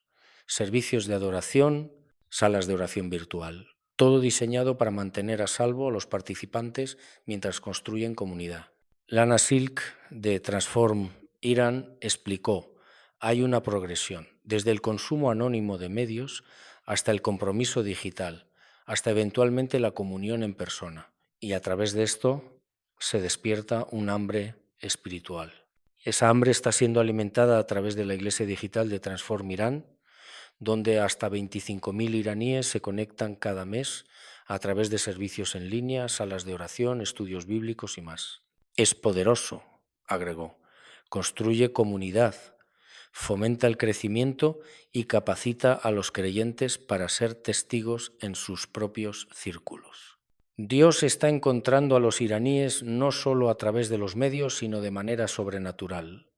servicios de adoración, salas de oración virtual. Todo diseñado para mantener a salvo a los participantes mientras construyen comunidad. Lana Silk, de Transform Iran, explicó: hay una progresión, desde el consumo anónimo de medios hasta el compromiso digital, hasta eventualmente la comunión en persona. Y a través de esto se despierta un hambre espiritual. Esa hambre está siendo alimentada a través de la iglesia digital de Transform Iran, donde hasta 25.000 iraníes se conectan cada mes a través de servicios en línea, salas de oración, estudios bíblicos y más. Es poderoso, agregó, construye comunidad, fomenta el crecimiento y capacita a los creyentes para ser testigos en sus propios círculos. Dios está encontrando a los iraníes no solo a través de los medios, sino de manera sobrenatural.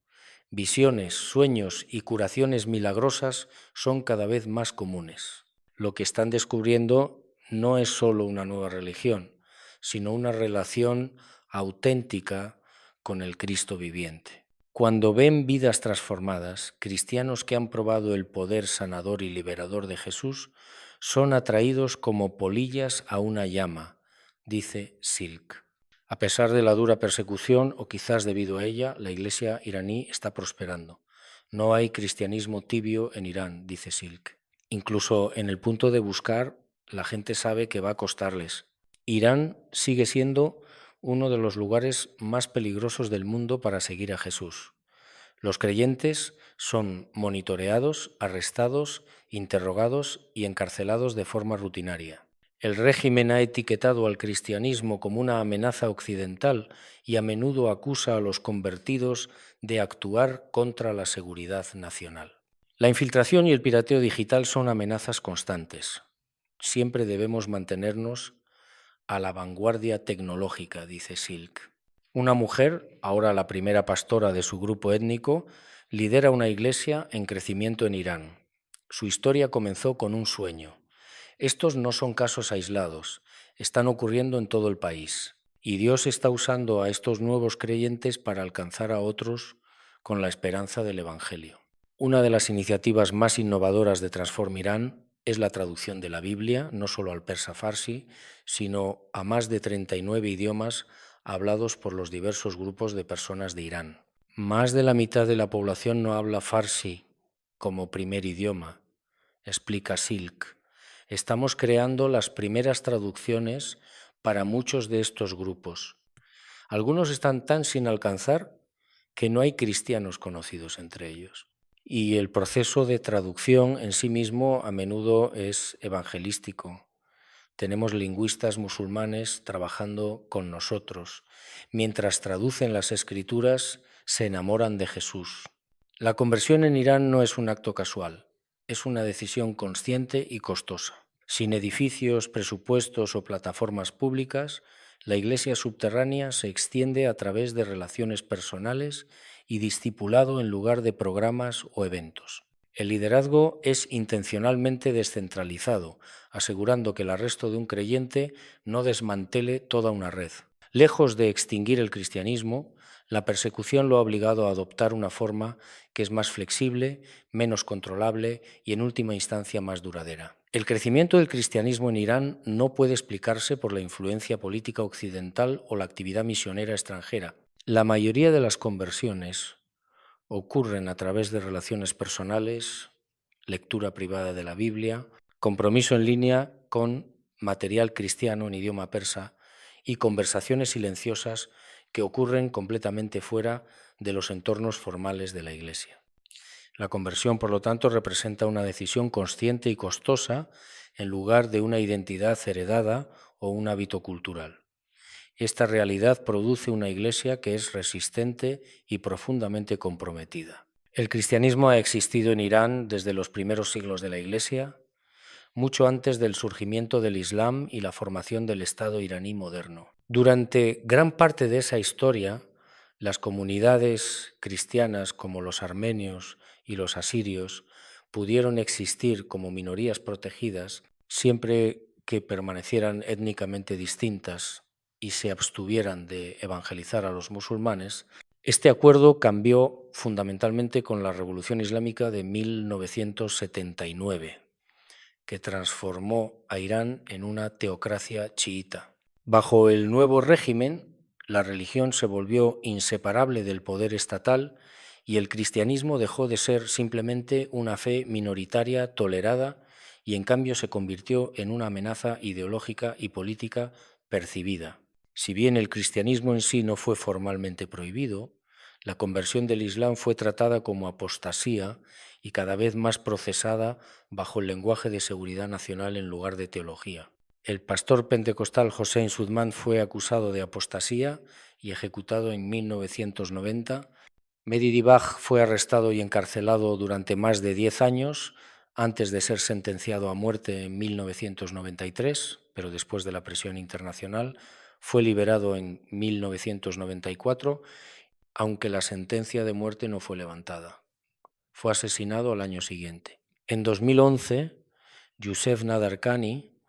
Visiones, sueños y curaciones milagrosas son cada vez más comunes. Lo que están descubriendo no es solo una nueva religión, sino una relación auténtica con el Cristo viviente. Cuando ven vidas transformadas, cristianos que han probado el poder sanador y liberador de Jesús, son atraídos como polillas a una llama, dice Silk. A pesar de la dura persecución, o quizás debido a ella, la iglesia iraní está prosperando. No hay cristianismo tibio en Irán, dice Silk. Incluso en el punto de buscar, la gente sabe que va a costarles. Irán sigue siendo uno de los lugares más peligrosos del mundo para seguir a Jesús. Los creyentes son monitoreados, arrestados, interrogados y encarcelados de forma rutinaria. El régimen ha etiquetado al cristianismo como una amenaza occidental y a menudo acusa a los convertidos de actuar contra la seguridad nacional. La infiltración y el pirateo digital son amenazas constantes. Siempre debemos mantenernos a la vanguardia tecnológica, dice Silk. Una mujer, ahora la primera pastora de su grupo étnico, lidera una iglesia en crecimiento en Irán. Su historia comenzó con un sueño. Estos no son casos aislados, están ocurriendo en todo el país. Y Dios está usando a estos nuevos creyentes para alcanzar a otros con la esperanza del Evangelio. Una de las iniciativas más innovadoras de Transform Irán es la traducción de la Biblia, no solo al persa farsi, sino a más de 39 idiomas hablados por los diversos grupos de personas de Irán. Más de la mitad de la población no habla farsi como primer idioma explica Silk. Estamos creando las primeras traducciones para muchos de estos grupos. Algunos están tan sin alcanzar que no hay cristianos conocidos entre ellos. Y el proceso de traducción en sí mismo a menudo es evangelístico. Tenemos lingüistas musulmanes trabajando con nosotros. Mientras traducen las escrituras, se enamoran de Jesús. La conversión en Irán no es un acto casual, es una decisión consciente y costosa. Sin edificios, presupuestos o plataformas públicas, la Iglesia subterránea se extiende a través de relaciones personales y discipulado en lugar de programas o eventos. El liderazgo es intencionalmente descentralizado, asegurando que el arresto de un creyente no desmantele toda una red. Lejos de extinguir el cristianismo, la persecución lo ha obligado a adoptar una forma que es más flexible, menos controlable y en última instancia más duradera. El crecimiento del cristianismo en Irán no puede explicarse por la influencia política occidental o la actividad misionera extranjera. La mayoría de las conversiones ocurren a través de relaciones personales, lectura privada de la Biblia, compromiso en línea con material cristiano en idioma persa y conversaciones silenciosas que ocurren completamente fuera de los entornos formales de la Iglesia. La conversión, por lo tanto, representa una decisión consciente y costosa en lugar de una identidad heredada o un hábito cultural. Esta realidad produce una Iglesia que es resistente y profundamente comprometida. El cristianismo ha existido en Irán desde los primeros siglos de la Iglesia, mucho antes del surgimiento del Islam y la formación del Estado iraní moderno. Durante gran parte de esa historia, las comunidades cristianas como los armenios y los asirios pudieron existir como minorías protegidas siempre que permanecieran étnicamente distintas y se abstuvieran de evangelizar a los musulmanes. Este acuerdo cambió fundamentalmente con la Revolución Islámica de 1979, que transformó a Irán en una teocracia chiita. Bajo el nuevo régimen, la religión se volvió inseparable del poder estatal y el cristianismo dejó de ser simplemente una fe minoritaria tolerada y en cambio se convirtió en una amenaza ideológica y política percibida. Si bien el cristianismo en sí no fue formalmente prohibido, la conversión del Islam fue tratada como apostasía y cada vez más procesada bajo el lenguaje de seguridad nacional en lugar de teología. El pastor pentecostal Hossein Sudman fue acusado de apostasía y ejecutado en 1990. Mehdi Dibaj fue arrestado y encarcelado durante más de 10 años antes de ser sentenciado a muerte en 1993, pero después de la presión internacional fue liberado en 1994, aunque la sentencia de muerte no fue levantada. Fue asesinado al año siguiente. En 2011, Youssef Nadarkhani,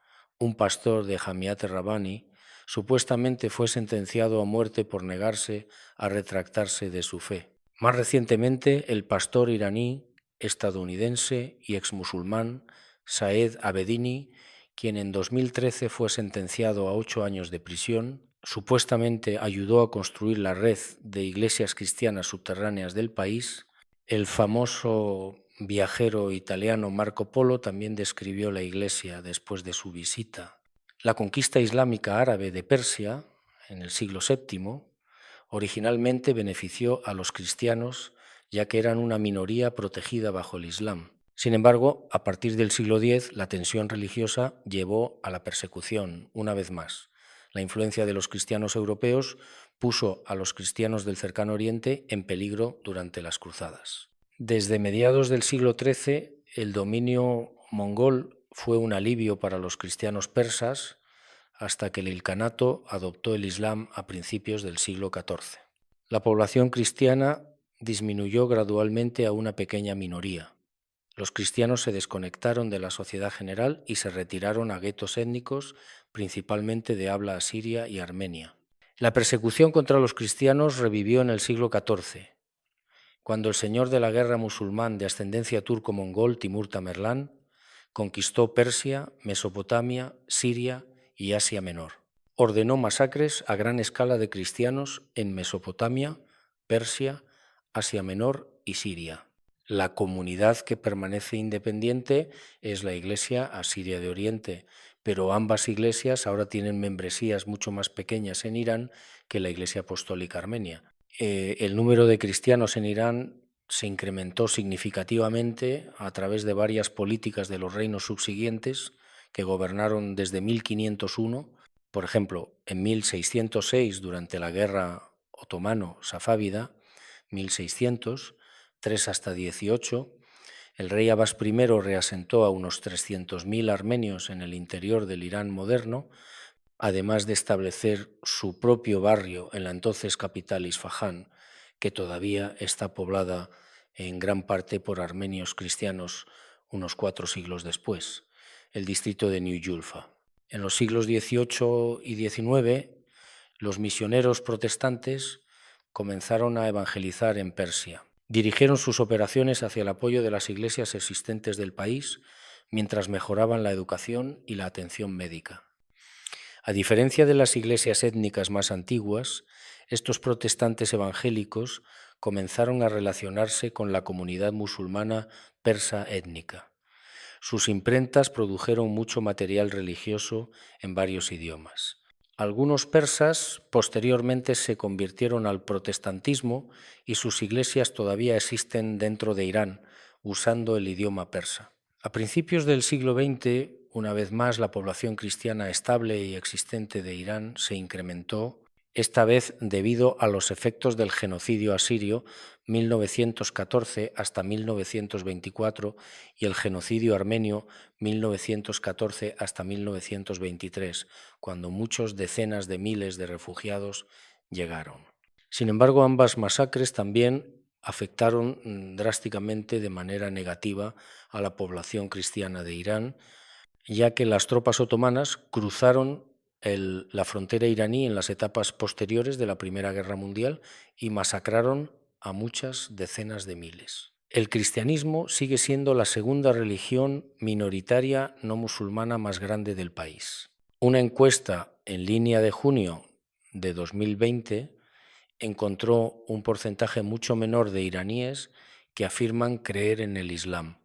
un pastor de Jamiat Rabbani, supuestamente fue sentenciado a muerte por negarse a retractarse de su fe. Más recientemente, el pastor iraní, estadounidense y exmusulmán Saed Abedini, quien en 2013 fue sentenciado a 8 años de prisión, supuestamente ayudó a construir la red de iglesias cristianas subterráneas del país. El famoso viajero italiano Marco Polo también describió la iglesia después de su visita. La conquista islámica árabe de Persia, en el siglo VII, originalmente benefició a los cristianos, ya que eran una minoría protegida bajo el Islam. Sin embargo, a partir del siglo X, la tensión religiosa llevó a la persecución, una vez más. La influencia de los cristianos europeos puso a los cristianos del Cercano Oriente en peligro durante las cruzadas. Desde mediados del siglo XIII, el dominio mongol fue un alivio para los cristianos persas hasta que el ilkhanato adoptó el Islam a principios del siglo XIV. La población cristiana disminuyó gradualmente a una pequeña minoría. Los cristianos se desconectaron de la sociedad general y se retiraron a guetos étnicos, principalmente de habla asiria y armenia. La persecución contra los cristianos revivió en el siglo XIV, cuando el señor de la guerra musulmán de ascendencia turco-mongol, Timur Tamerlán, conquistó Persia, Mesopotamia, Siria y Asia Menor. Ordenó masacres a gran escala de cristianos en Mesopotamia, Persia, Asia Menor y Siria. La comunidad que permanece independiente es la Iglesia Asiria de Oriente, pero ambas iglesias ahora tienen membresías mucho más pequeñas en Irán que la Iglesia Apostólica Armenia. El número de cristianos en Irán se incrementó significativamente a través de varias políticas de los reinos subsiguientes que gobernaron desde 1501. Por ejemplo, en 1606, durante la guerra otomano-safávida, 1600, 3 hasta 18, el rey Abbas I reasentó a unos 300.000 armenios en el interior del Irán moderno, además de establecer su propio barrio en la entonces capital Isfahán, que todavía está poblada en gran parte por armenios cristianos unos 4 siglos después, el distrito de New Julfa. En los siglos XVIII y XIX, los misioneros protestantes comenzaron a evangelizar en Persia. Dirigieron sus operaciones hacia el apoyo de las iglesias existentes del país, mientras mejoraban la educación y la atención médica. A diferencia de las iglesias étnicas más antiguas, estos protestantes evangélicos comenzaron a relacionarse con la comunidad musulmana persa étnica. Sus imprentas produjeron mucho material religioso en varios idiomas. Algunos persas posteriormente se convirtieron al protestantismo y sus iglesias todavía existen dentro de Irán, usando el idioma persa. A principios del siglo XX, una vez más, la población cristiana estable y existente de Irán se incrementó, esta vez debido a los efectos del genocidio asirio 1914 hasta 1924 y el genocidio armenio 1914 hasta 1923, cuando muchos decenas de miles de refugiados llegaron. Sin embargo, ambas masacres también afectaron drásticamente de manera negativa a la población cristiana de Irán, ya que las tropas otomanas cruzaron la frontera iraní en las etapas posteriores de la Primera Guerra Mundial y masacraron a muchas decenas de miles. El cristianismo sigue siendo la segunda religión minoritaria no musulmana más grande del país. Una encuesta en línea de junio de 2020 encontró un porcentaje mucho menor de iraníes que afirman creer en el Islam,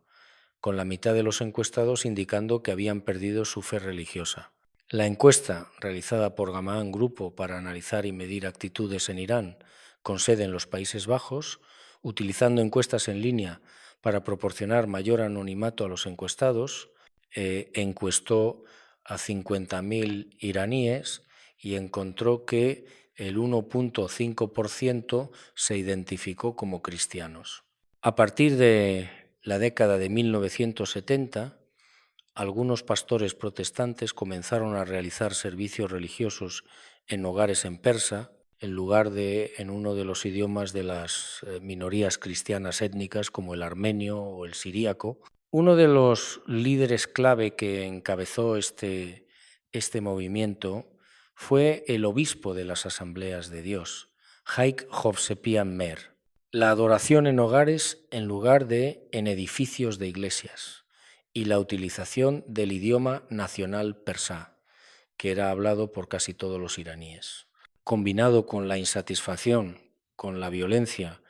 con la mitad de los encuestados indicando que habían perdido su fe religiosa. La encuesta, realizada por Gamaan Grupo para analizar y medir actitudes en Irán, con sede en los Países Bajos, utilizando encuestas en línea para proporcionar mayor anonimato a los encuestados, encuestó a 50.000 iraníes y encontró que el 1.5% se identificó como cristianos. A partir de la década de 1970, algunos pastores protestantes comenzaron a realizar servicios religiosos en hogares en persa, en lugar de en uno de los idiomas de las minorías cristianas étnicas como el armenio o el siríaco. Uno de los líderes clave que encabezó este movimiento fue el obispo de las Asambleas de Dios, Haik Hovsepian Mer. La adoración en hogares en lugar de en edificios de iglesias y la utilización del idioma nacional persá, que era hablado por casi todos los iraníes. Combinado con la insatisfacción, con la violencia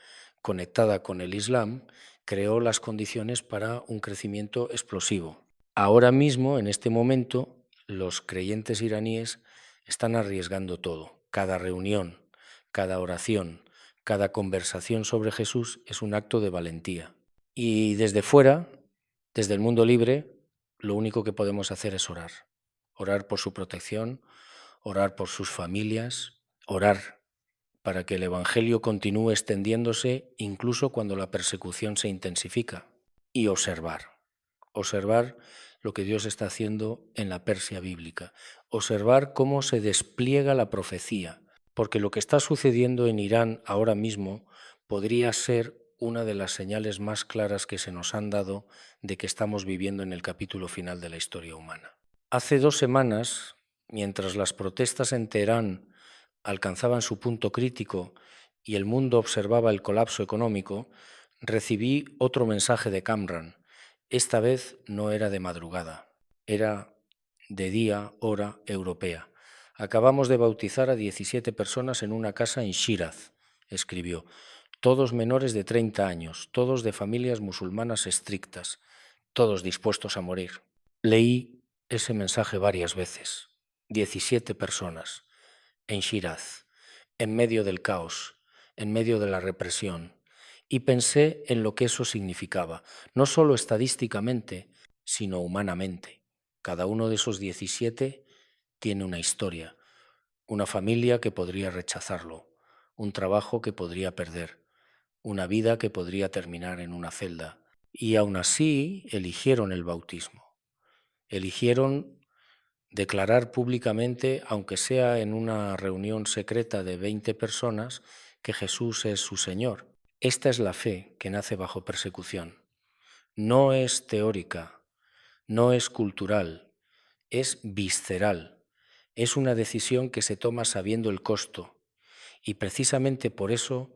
conectada con el Islam, creó las condiciones para un crecimiento explosivo. Ahora mismo, en este momento, los creyentes iraníes están arriesgando todo. Cada reunión, cada oración, cada conversación sobre Jesús es un acto de valentía. Y desde fuera, desde el mundo libre, lo único que podemos hacer es orar. Orar por su protección, orar por sus familias, orar para que el Evangelio continúe extendiéndose incluso cuando la persecución se intensifica. Y observar lo que Dios está haciendo en la Persia bíblica. Observar cómo se despliega la profecía, porque lo que está sucediendo en Irán ahora mismo podría ser una de las señales más claras que se nos han dado de que estamos viviendo en el capítulo final de la historia humana. Hace 2 semanas, mientras las protestas en Teherán alcanzaban su punto crítico y el mundo observaba el colapso económico, recibí otro mensaje de Kamran. Esta vez no era de madrugada, era de día, hora europea. Acabamos de bautizar a 17 personas en una casa en Shiraz, escribió. todos menores de 30 años, todos de familias musulmanas estrictas, todos dispuestos a morir. Leí ese mensaje varias veces. 17 personas en Shiraz, en medio del caos, en medio de la represión, y pensé en lo que eso significaba, no solo estadísticamente, sino humanamente. Cada uno de esos 17 tiene una historia, una familia que podría rechazarlo, un trabajo que podría perder, una vida que podría terminar en una celda. Y aún así eligieron el bautismo, eligieron declarar públicamente, aunque sea en una reunión secreta de 20 personas, que Jesús es su Señor. Esta es la fe que nace bajo persecución. No es teórica, no es cultural, es visceral. Es una decisión que se toma sabiendo el costo. Y precisamente por eso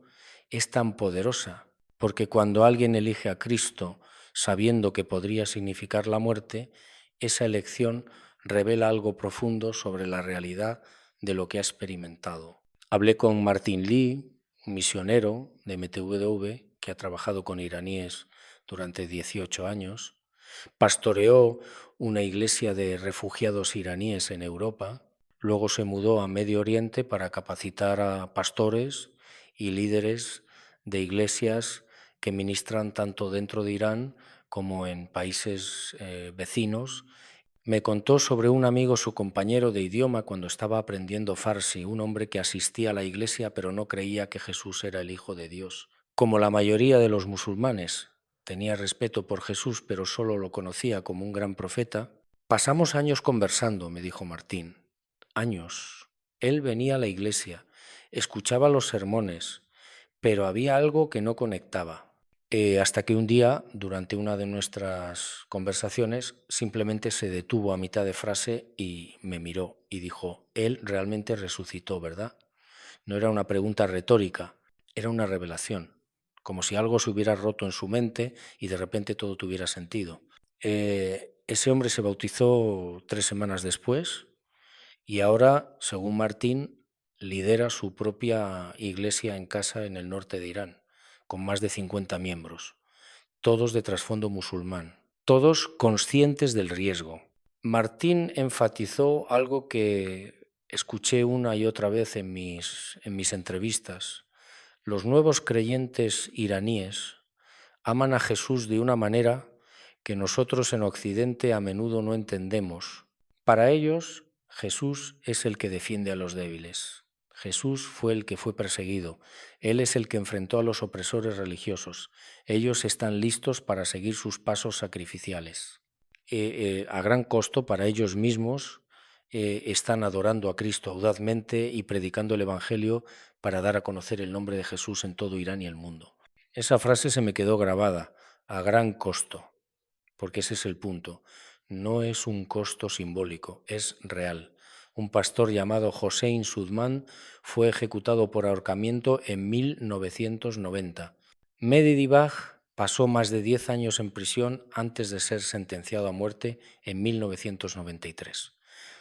es tan poderosa, porque cuando alguien elige a Cristo sabiendo que podría significar la muerte, esa elección revela algo profundo sobre la realidad de lo que ha experimentado. Hablé con Martin Lee, un misionero de MTW que ha trabajado con iraníes durante 18 años, pastoreó una iglesia de refugiados iraníes en Europa, luego se mudó a Medio Oriente para capacitar a pastores y líderes de iglesias que ministran tanto dentro de Irán como en países vecinos. Me contó sobre un amigo, su compañero de idioma, cuando estaba aprendiendo farsi, un hombre que asistía a la iglesia pero no creía que Jesús era el Hijo de Dios. Como la mayoría de los musulmanes, tenía respeto por Jesús pero solo lo conocía como un gran profeta. Pasamos años conversando, me dijo Martín. Años. Él venía a la iglesia, escuchaba los sermones, pero había algo que no conectaba. Hasta que un día, durante una de nuestras conversaciones, simplemente se detuvo a mitad de frase y me miró y dijo, él realmente resucitó, ¿verdad? No era una pregunta retórica, era una revelación, como si algo se hubiera roto en su mente y de repente todo tuviera sentido. Ese hombre se bautizó 3 semanas después y ahora, según Martín, lidera su propia iglesia en casa en el norte de Irán, con más de 50 miembros, todos de trasfondo musulmán, todos conscientes del riesgo. Martín enfatizó algo que escuché una y otra vez en mis entrevistas. Los nuevos creyentes iraníes aman a Jesús de una manera que nosotros en Occidente a menudo no entendemos. Para ellos, Jesús es el que defiende a los débiles. Jesús fue el que fue perseguido. Él es el que enfrentó a los opresores religiosos. Ellos están listos para seguir sus pasos sacrificiales. A gran costo para ellos mismos, están adorando a Cristo audazmente y predicando el Evangelio para dar a conocer el nombre de Jesús en todo Irán y el mundo. Esa frase se me quedó grabada, a gran costo, porque ese es el punto. No es un costo simbólico, es real. Un pastor llamado Hossein Sudman fue ejecutado por ahorcamiento en 1990. Mehdi Dibaj pasó más de 10 años en prisión antes de ser sentenciado a muerte en 1993.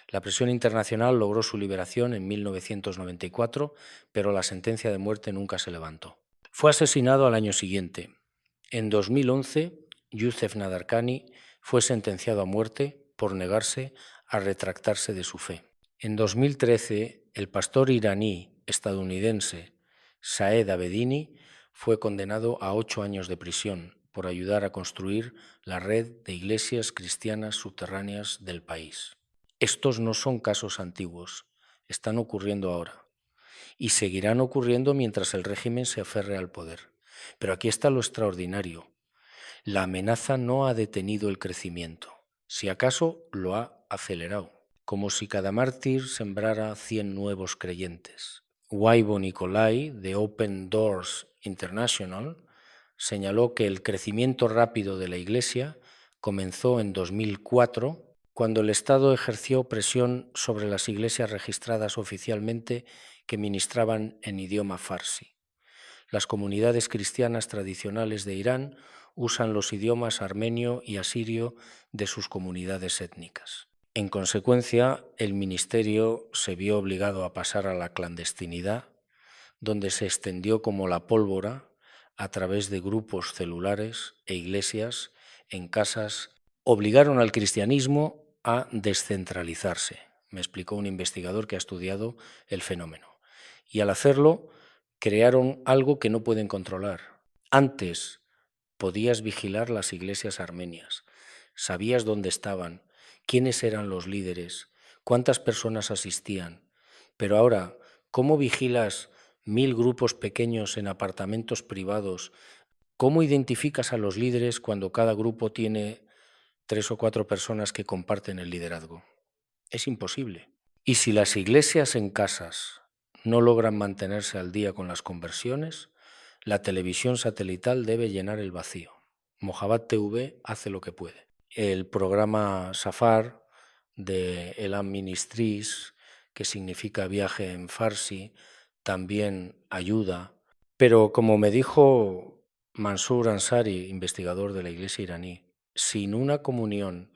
La presión internacional logró su liberación en 1994, pero la sentencia de muerte nunca se levantó. Fue asesinado al año siguiente. En 2011, Youssef Nadarkhani fue sentenciado a muerte por negarse a retractarse de su fe. En 2013, el pastor iraní estadounidense Saed Abedini fue condenado a 8 años de prisión por ayudar a construir la red de iglesias cristianas subterráneas del país. Estos no son casos antiguos, están ocurriendo ahora y seguirán ocurriendo mientras el régimen se aferre al poder. Pero aquí está lo extraordinario. La amenaza no ha detenido el crecimiento, si acaso lo ha acelerado, como si cada mártir sembrara 100 nuevos creyentes. Waibo Nicolai, de Open Doors International, señaló que el crecimiento rápido de la Iglesia comenzó en 2004, cuando el Estado ejerció presión sobre las iglesias registradas oficialmente que ministraban en idioma farsi. Las comunidades cristianas tradicionales de Irán usan los idiomas armenio y asirio de sus comunidades étnicas. En consecuencia, el ministerio se vio obligado a pasar a la clandestinidad, donde se extendió como la pólvora a través de grupos celulares e iglesias en casas, obligaron al cristianismo a descentralizarse, me explicó un investigador que ha estudiado el fenómeno. Y al hacerlo, crearon algo que no pueden controlar. Antes podías vigilar las iglesias armenias, sabías dónde estaban, quiénes eran los líderes, cuántas personas asistían, pero ahora, ¿cómo vigilas 1000 grupos pequeños en apartamentos privados? ¿Cómo identificas a los líderes cuando cada grupo tiene 3 o 4 personas que comparten el liderazgo? Es imposible. Y si las iglesias en casas no logran mantenerse al día con las conversiones, la televisión satelital debe llenar el vacío. Mohabbat TV hace lo que puede. El programa Safar de Elam Ministries, que significa viaje en farsi, también ayuda. Pero como me dijo Mansour Ansari, investigador de la Iglesia iraní, sin una comunión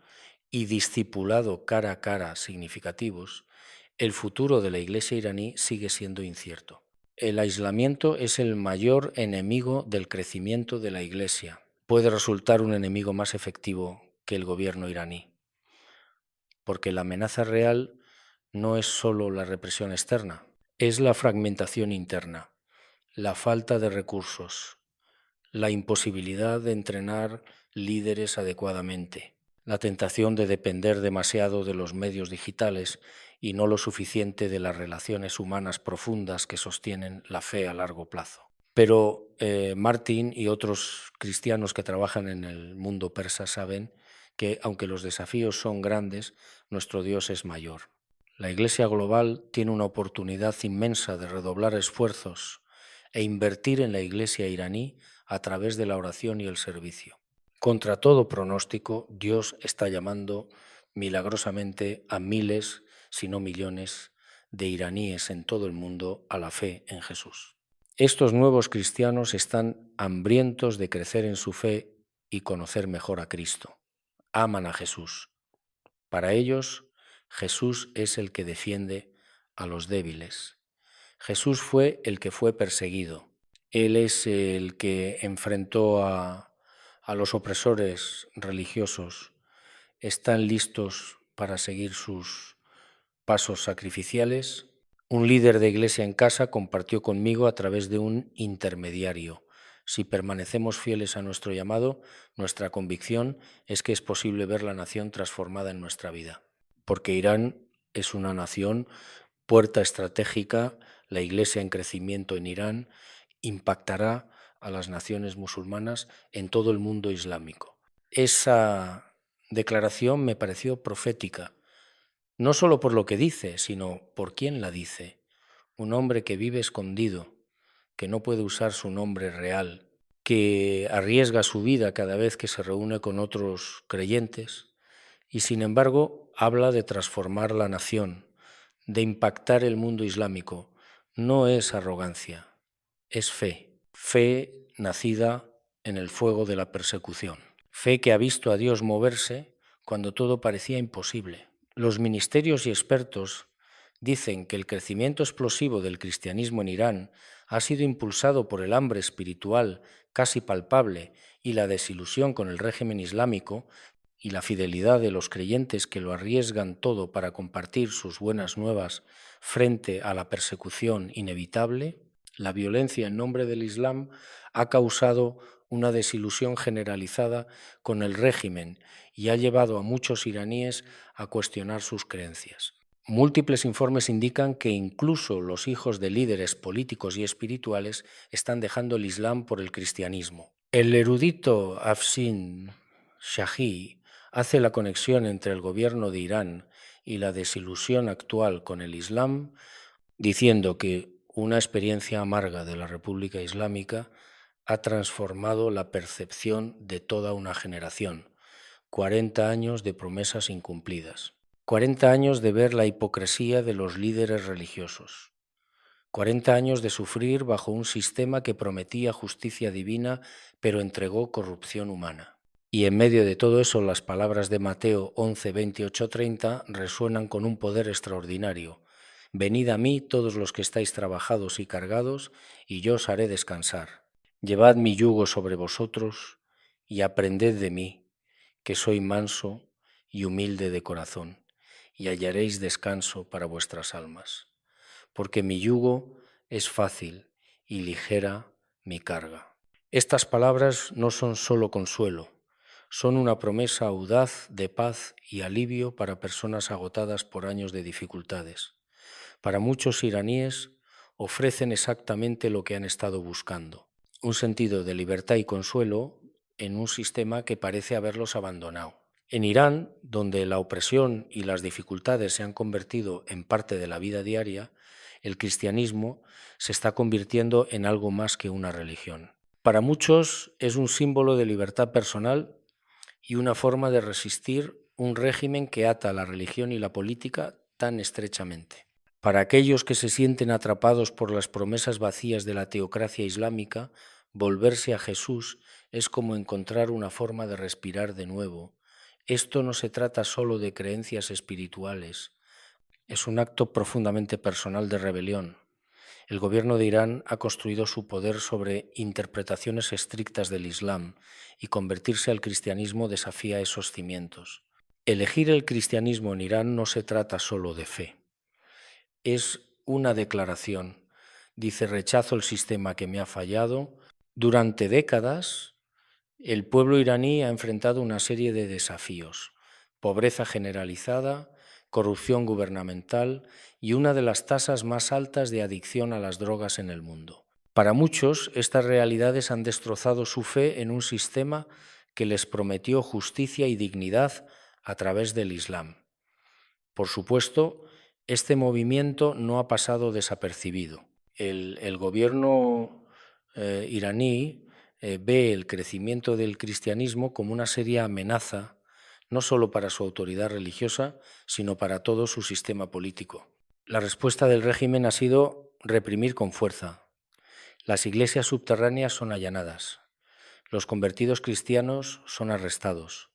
y discipulado cara a cara significativos, el futuro de la Iglesia iraní sigue siendo incierto. El aislamiento es el mayor enemigo del crecimiento de la Iglesia. Puede resultar un enemigo más efectivo que el gobierno iraní, porque la amenaza real no es solo la represión externa, es la fragmentación interna, la falta de recursos, la imposibilidad de entrenar líderes adecuadamente, la tentación de depender demasiado de los medios digitales y no lo suficiente de las relaciones humanas profundas que sostienen la fe a largo plazo. Pero Martin y otros cristianos que trabajan en el mundo persa saben que, aunque los desafíos son grandes, nuestro Dios es mayor. La Iglesia global tiene una oportunidad inmensa de redoblar esfuerzos e invertir en la Iglesia iraní a través de la oración y el servicio. Contra todo pronóstico, Dios está llamando milagrosamente a miles, si no millones, de iraníes en todo el mundo a la fe en Jesús. Estos nuevos cristianos están hambrientos de crecer en su fe y conocer mejor a Cristo. Aman a Jesús. Para ellos, Jesús es el que defiende a los débiles. Jesús fue el que fue perseguido. Él es el que enfrentó a los opresores religiosos. Están listos para seguir sus pasos sacrificiales. Un líder de iglesia en casa compartió conmigo a través de un intermediario. Si permanecemos fieles a nuestro llamado, nuestra convicción es que es posible ver la nación transformada en nuestra vida. Porque Irán es una nación, puerta estratégica, la iglesia en crecimiento en Irán impactará a las naciones musulmanas en todo el mundo islámico. Esa declaración me pareció profética, no solo por lo que dice, sino por quién la dice. Un hombre que vive escondido, que no puede usar su nombre real, que arriesga su vida cada vez que se reúne con otros creyentes y sin embargo habla de transformar la nación, de impactar el mundo islámico. No es arrogancia, es fe, fe nacida en el fuego de la persecución, fe que ha visto a Dios moverse cuando todo parecía imposible. Los ministerios y expertos dicen que el crecimiento explosivo del cristianismo en Irán ha sido impulsado por el hambre espiritual casi palpable y la desilusión con el régimen islámico y la fidelidad de los creyentes que lo arriesgan todo para compartir sus buenas nuevas frente a la persecución inevitable. La violencia en nombre del Islam ha causado una desilusión generalizada con el régimen y ha llevado a muchos iraníes a cuestionar sus creencias. Múltiples informes indican que incluso los hijos de líderes políticos y espirituales están dejando el Islam por el cristianismo. El erudito Afshin Shahi hace la conexión entre el gobierno de Irán y la desilusión actual con el Islam, diciendo que una experiencia amarga de la República Islámica ha transformado la percepción de toda una generación. 40 años de promesas incumplidas. 40 años de ver la hipocresía de los líderes religiosos. 40 años de sufrir bajo un sistema que prometía justicia divina, pero entregó corrupción humana. Y en medio de todo eso, las palabras de Mateo 11, 28, 30 resuenan con un poder extraordinario. Venid a mí todos los que estáis trabajados y cargados, y yo os haré descansar. Llevad mi yugo sobre vosotros y aprended de mí, que soy manso y humilde de corazón, y hallaréis descanso para vuestras almas, porque mi yugo es fácil y ligera mi carga. Estas palabras no son solo consuelo, son una promesa audaz de paz y alivio para personas agotadas por años de dificultades. Para muchos iraníes ofrecen exactamente lo que han estado buscando, un sentido de libertad y consuelo en un sistema que parece haberlos abandonado. En Irán, donde la opresión y las dificultades se han convertido en parte de la vida diaria, el cristianismo se está convirtiendo en algo más que una religión. Para muchos es un símbolo de libertad personal y una forma de resistir un régimen que ata la religión y la política tan estrechamente. Para aquellos que se sienten atrapados por las promesas vacías de la teocracia islámica, volverse a Jesús es como encontrar una forma de respirar de nuevo. Esto no se trata solo de creencias espirituales, es un acto profundamente personal de rebelión. El gobierno de Irán ha construido su poder sobre interpretaciones estrictas del Islam y convertirse al cristianismo desafía esos cimientos. Elegir el cristianismo en Irán no se trata solo de fe. Es una declaración. Dice, rechazo el sistema que me ha fallado. Durante décadas, el pueblo iraní ha enfrentado una serie de desafíos. Pobreza generalizada, corrupción gubernamental y una de las tasas más altas de adicción a las drogas en el mundo. Para muchos, estas realidades han destrozado su fe en un sistema que les prometió justicia y dignidad a través del Islam. Por supuesto, este movimiento no ha pasado desapercibido. El gobierno iraní ve el crecimiento del cristianismo como una seria amenaza, no solo para su autoridad religiosa, sino para todo su sistema político. La respuesta del régimen ha sido reprimir con fuerza. Las iglesias subterráneas son allanadas. Los convertidos cristianos son arrestados.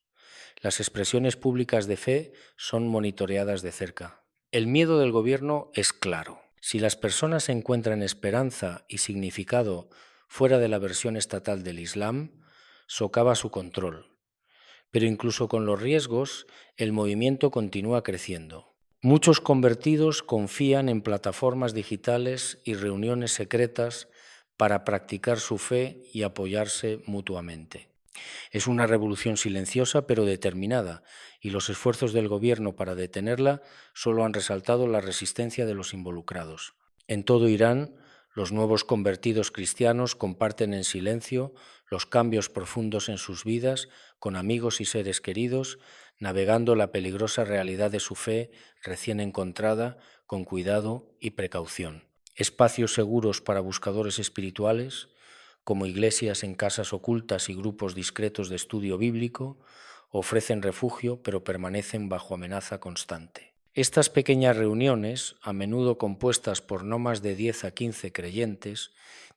Las expresiones públicas de fe son monitoreadas de cerca. El miedo del gobierno es claro. Si las personas encuentran esperanza y significado fuera de la versión estatal del Islam, socava su control. Pero incluso con los riesgos, el movimiento continúa creciendo. Muchos convertidos confían en plataformas digitales y reuniones secretas para practicar su fe y apoyarse mutuamente. Es una revolución silenciosa pero determinada, y los esfuerzos del gobierno para detenerla solo han resaltado la resistencia de los involucrados. En todo Irán, los nuevos convertidos cristianos comparten en silencio los cambios profundos en sus vidas con amigos y seres queridos, navegando la peligrosa realidad de su fe recién encontrada con cuidado y precaución. Espacios seguros para buscadores espirituales, como iglesias en casas ocultas y grupos discretos de estudio bíblico, ofrecen refugio pero permanecen bajo amenaza constante. Estas pequeñas reuniones, a menudo compuestas por no más de 10 a 15 creyentes,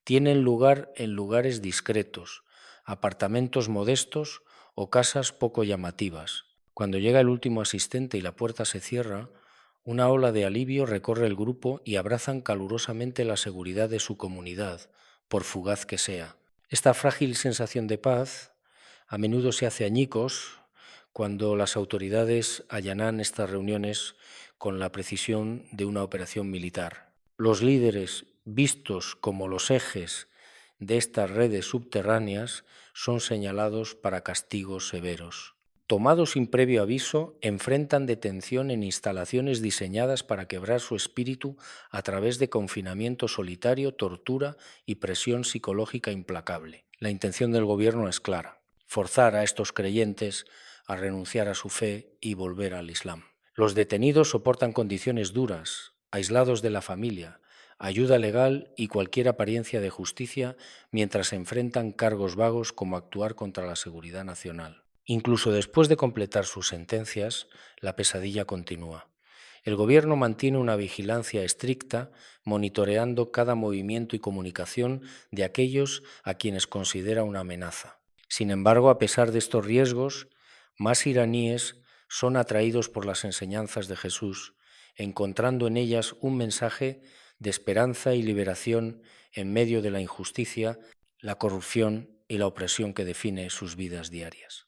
tienen lugar en lugares discretos, apartamentos modestos o casas poco llamativas. Cuando llega el último asistente y la puerta se cierra, una ola de alivio recorre el grupo y abrazan calurosamente la seguridad de su comunidad, por fugaz que sea. Esta frágil sensación de paz a menudo se hace añicos cuando las autoridades allanan estas reuniones con la precisión de una operación militar. Los líderes, vistos como los ejes de estas redes subterráneas, son señalados para castigos severos. Tomados sin previo aviso, enfrentan detención en instalaciones diseñadas para quebrar su espíritu a través de confinamiento solitario, tortura y presión psicológica implacable. La intención del gobierno es clara: forzar a estos creyentes a renunciar a su fe y volver al Islam. Los detenidos soportan condiciones duras, aislados de la familia, ayuda legal y cualquier apariencia de justicia mientras se enfrentan cargos vagos como actuar contra la seguridad nacional. Incluso después de completar sus sentencias, la pesadilla continúa. El gobierno mantiene una vigilancia estricta, monitoreando cada movimiento y comunicación de aquellos a quienes considera una amenaza. Sin embargo, a pesar de estos riesgos, más iraníes son atraídos por las enseñanzas de Jesús, encontrando en ellas un mensaje de esperanza y liberación en medio de la injusticia, la corrupción y la opresión que define sus vidas diarias.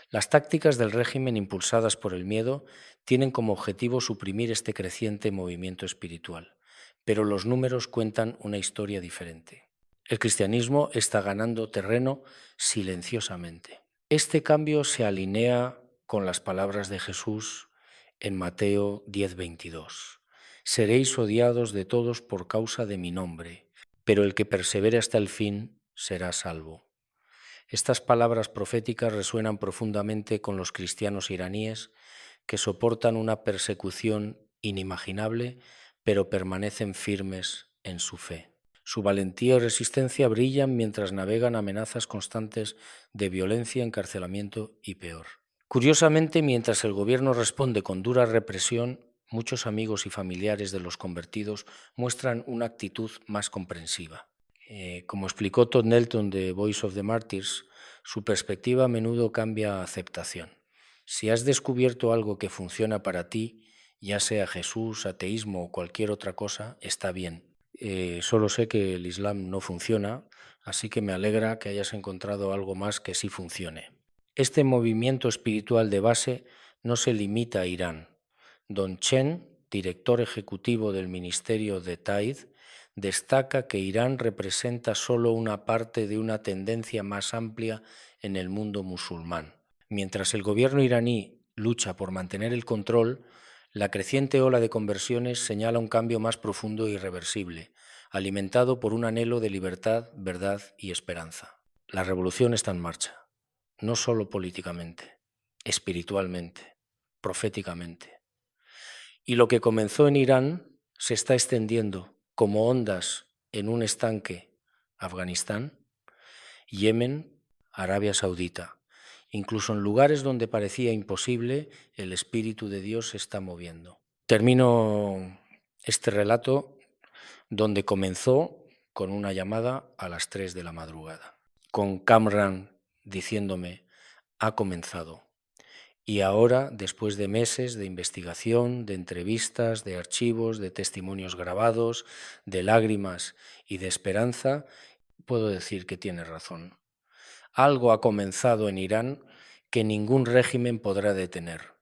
Las tácticas del régimen impulsadas por el miedo tienen como objetivo suprimir este creciente movimiento espiritual, pero los números cuentan una historia diferente. El cristianismo está ganando terreno silenciosamente. Este cambio se alinea con las palabras de Jesús en Mateo 10:22. Seréis odiados de todos por causa de mi nombre, pero el que persevere hasta el fin será salvo. Estas palabras proféticas resuenan profundamente con los cristianos iraníes que soportan una persecución inimaginable, pero permanecen firmes en su fe. Su valentía y resistencia brillan mientras navegan amenazas constantes de violencia, encarcelamiento y peor. Curiosamente, mientras el gobierno responde con dura represión, muchos amigos y familiares de los convertidos muestran una actitud más comprensiva. Como explicó Todd Nelton de Voice of the Martyrs, su perspectiva a menudo cambia a aceptación. Si has descubierto algo que funciona para ti, ya sea Jesús, ateísmo o cualquier otra cosa, está bien. Solo sé que el Islam no funciona, así que me alegra que hayas encontrado algo más que sí funcione. Este movimiento espiritual de base no se limita a Irán. Don Chen, director ejecutivo del Ministerio de Taid, destaca que Irán representa solo una parte de una tendencia más amplia en el mundo musulmán. Mientras el gobierno iraní lucha por mantener el control, la creciente ola de conversiones señala un cambio más profundo e irreversible, alimentado por un anhelo de libertad, verdad y esperanza. La revolución está en marcha, no solo políticamente, espiritualmente, proféticamente. Y lo que comenzó en Irán se está extendiendo como ondas en un estanque, Afganistán, Yemen, Arabia Saudita. Incluso en lugares donde parecía imposible, el Espíritu de Dios se está moviendo. Termino este relato donde comenzó con una llamada a las 3 de la madrugada, con Kamran diciéndome, ha comenzado. Y ahora, después de meses de investigación, de entrevistas, de archivos, de testimonios grabados, de lágrimas y de esperanza, puedo decir que tiene razón. Algo ha comenzado en Irán que ningún régimen podrá detener,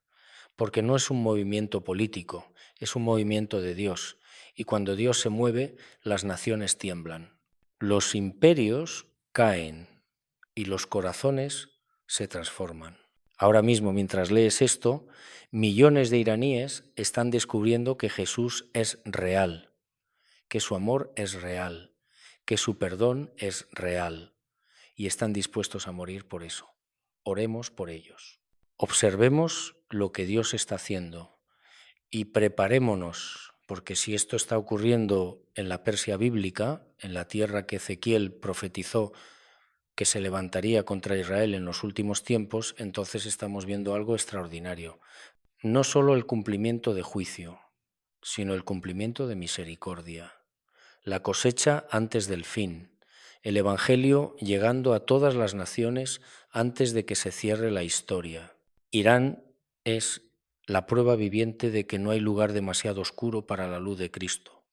porque no es un movimiento político, es un movimiento de Dios, y cuando Dios se mueve, las naciones tiemblan. Los imperios caen y los corazones se transforman. Ahora mismo, mientras lees esto, millones de iraníes están descubriendo que Jesús es real, que su amor es real, que su perdón es real, y están dispuestos a morir por eso. Oremos por ellos. Observemos lo que Dios está haciendo y preparémonos, porque si esto está ocurriendo en la Persia bíblica, en la tierra que Ezequiel profetizó que se levantaría contra Israel en los últimos tiempos, entonces estamos viendo algo extraordinario. No solo el cumplimiento de juicio, sino el cumplimiento de misericordia. La cosecha antes del fin. El Evangelio llegando a todas las naciones antes de que se cierre la historia. Irán es la prueba viviente de que no hay lugar demasiado oscuro para la luz de Cristo.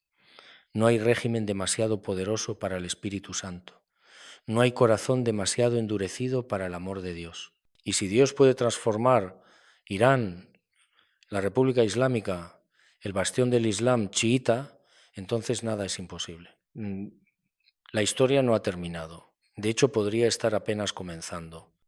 No hay régimen demasiado poderoso para el Espíritu Santo. No hay corazón demasiado endurecido para el amor de Dios. Y si Dios puede transformar Irán, la República Islámica, el bastión del Islam chiita, entonces nada es imposible. La historia no ha terminado. De hecho, podría estar apenas comenzando.